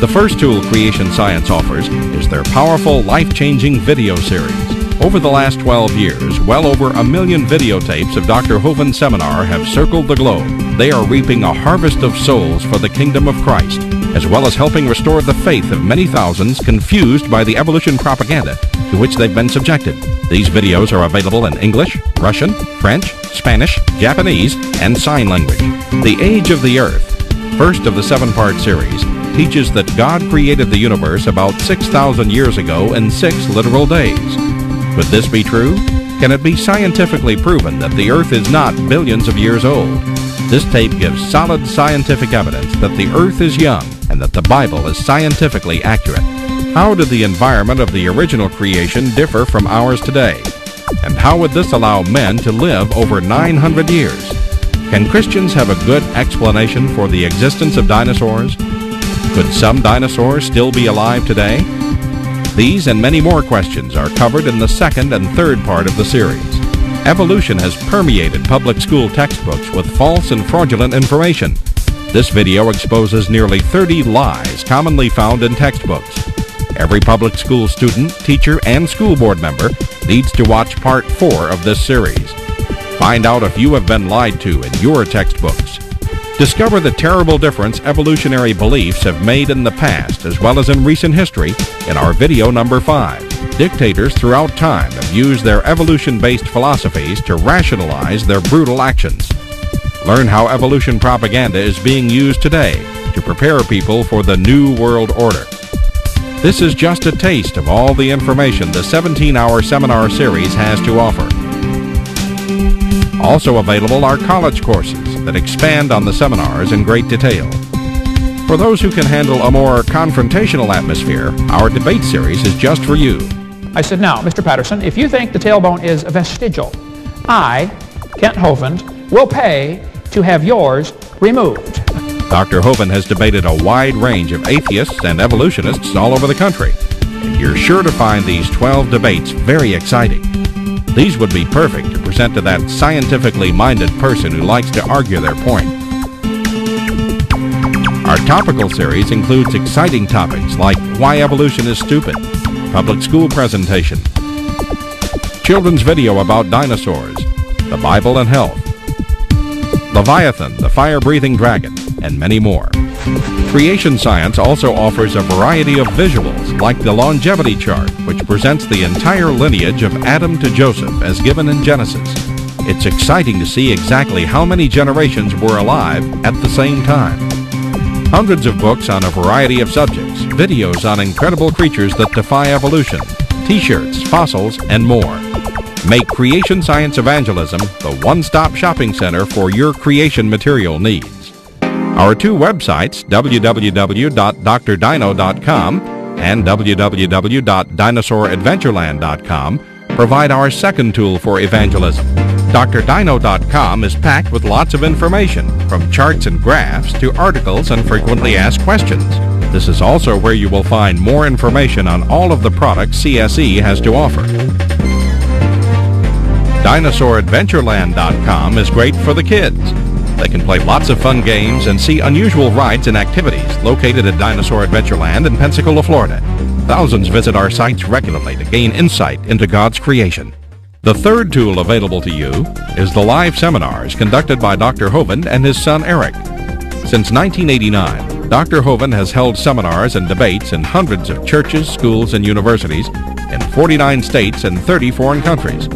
The first tool Creation Science offers is their powerful, life-changing video series. Over the last 12 years, well over 1 million videotapes of Dr. Hovind's seminar have circled the globe. They are reaping a harvest of souls for the kingdom of Christ, as well as helping restore the faith of many thousands confused by the evolution propaganda to which they've been subjected. These videos are available in English, Russian, French, Spanish, Japanese, and sign language. The Age of the Earth, first of the 7-part series, teaches that God created the universe about 6,000 years ago in 6 literal days. Could this be true? Can it be scientifically proven that the Earth is not billions of years old? This tape gives solid scientific evidence that the Earth is young and that the Bible is scientifically accurate. How did the environment of the original creation differ from ours today? And how would this allow men to live over 900 years? Can Christians have a good explanation for the existence of dinosaurs? Could some dinosaurs still be alive today? These and many more questions are covered in the 2nd and 3rd part of the series. Evolution has permeated public school textbooks with false and fraudulent information. This video exposes nearly 30 lies commonly found in textbooks. Every public school student, teacher, and school board member needs to watch part 4 of this series. Find out if you have been lied to in your textbooks. Discover the terrible difference evolutionary beliefs have made in the past as well as in recent history in our video number 5. Dictators throughout time have used their evolution-based philosophies to rationalize their brutal actions. Learn how evolution propaganda is being used today to prepare people for the New World Order. This is just a taste of all the information the 17-hour seminar series has to offer. Also available are college courses that expand on the seminars in great detail. For those who can handle a more confrontational atmosphere, our debate series is just for you. I said, now, Mr. Patterson, if you think the tailbone is vestigial, I, Kent Hovind, will pay to have yours removed. Dr. Hovind has debated a wide range of atheists and evolutionists all over the country, and you're sure to find these 12 debates very exciting. These would be perfect to present to that scientifically minded person who likes to argue their point. Our topical series includes exciting topics like why evolution is stupid, public school presentation, children's video about dinosaurs, the Bible and health, Leviathan, the fire-breathing dragon, and many more. Creation Science also offers a variety of visuals like the longevity chart, which presents the entire lineage of Adam to Joseph as given in Genesis. It's exciting to see exactly how many generations were alive at the same time. Hundreds of books on a variety of subjects, videos on incredible creatures that defy evolution, t-shirts, fossils, and more. Make Creation Science Evangelism the one-stop shopping center for your creation material needs. Our 2 websites, www.drdino.com and www.dinosauradventureland.com, provide our second tool for evangelism. drdino.com is packed with lots of information, from charts and graphs to articles and frequently asked questions. This is also where you will find more information on all of the products CSE has to offer. Dinosauradventureland.com is great for the kids. They can play lots of fun games and see unusual rides and activities located at Dinosaur Adventureland in Pensacola, Florida. Thousands visit our sites regularly to gain insight into God's creation. The third tool available to you is the live seminars conducted by Dr. Hovind and his son Eric. Since 1989, Dr. Hovind has held seminars and debates in hundreds of churches, schools, and universities in 49 states and 30 foreign countries.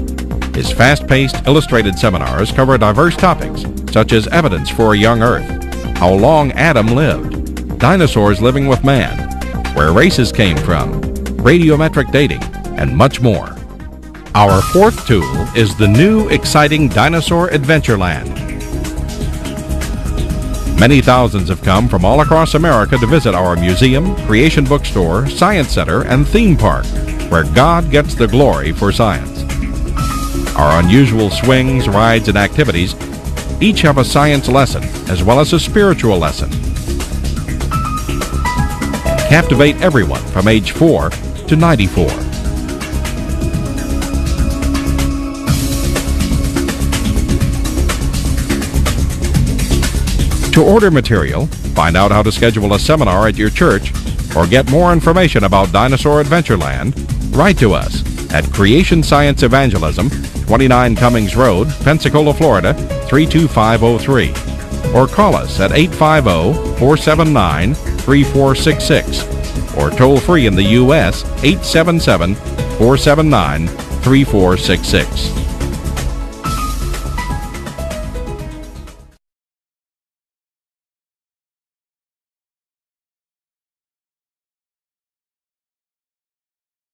His fast-paced, illustrated seminars cover diverse topics, such as evidence for a young Earth, how long Adam lived, dinosaurs living with man, where races came from, radiometric dating, and much more. Our fourth tool is the new, exciting Dinosaur Adventureland. Many thousands have come from all across America to visit our museum, creation bookstore, science center, and theme park, where God gets the glory for science. Our unusual swings, rides, and activities each have a science lesson as well as a spiritual lesson. Captivate everyone from age 4 to 94. To order material, find out how to schedule a seminar at your church, or get more information about Dinosaur Adventureland, write to us at Creation Science Evangelism, 29 Cummings Road, Pensacola, Florida, 32503, or call us at 850-479-3466, or toll free in the U.S. 877-479-3466.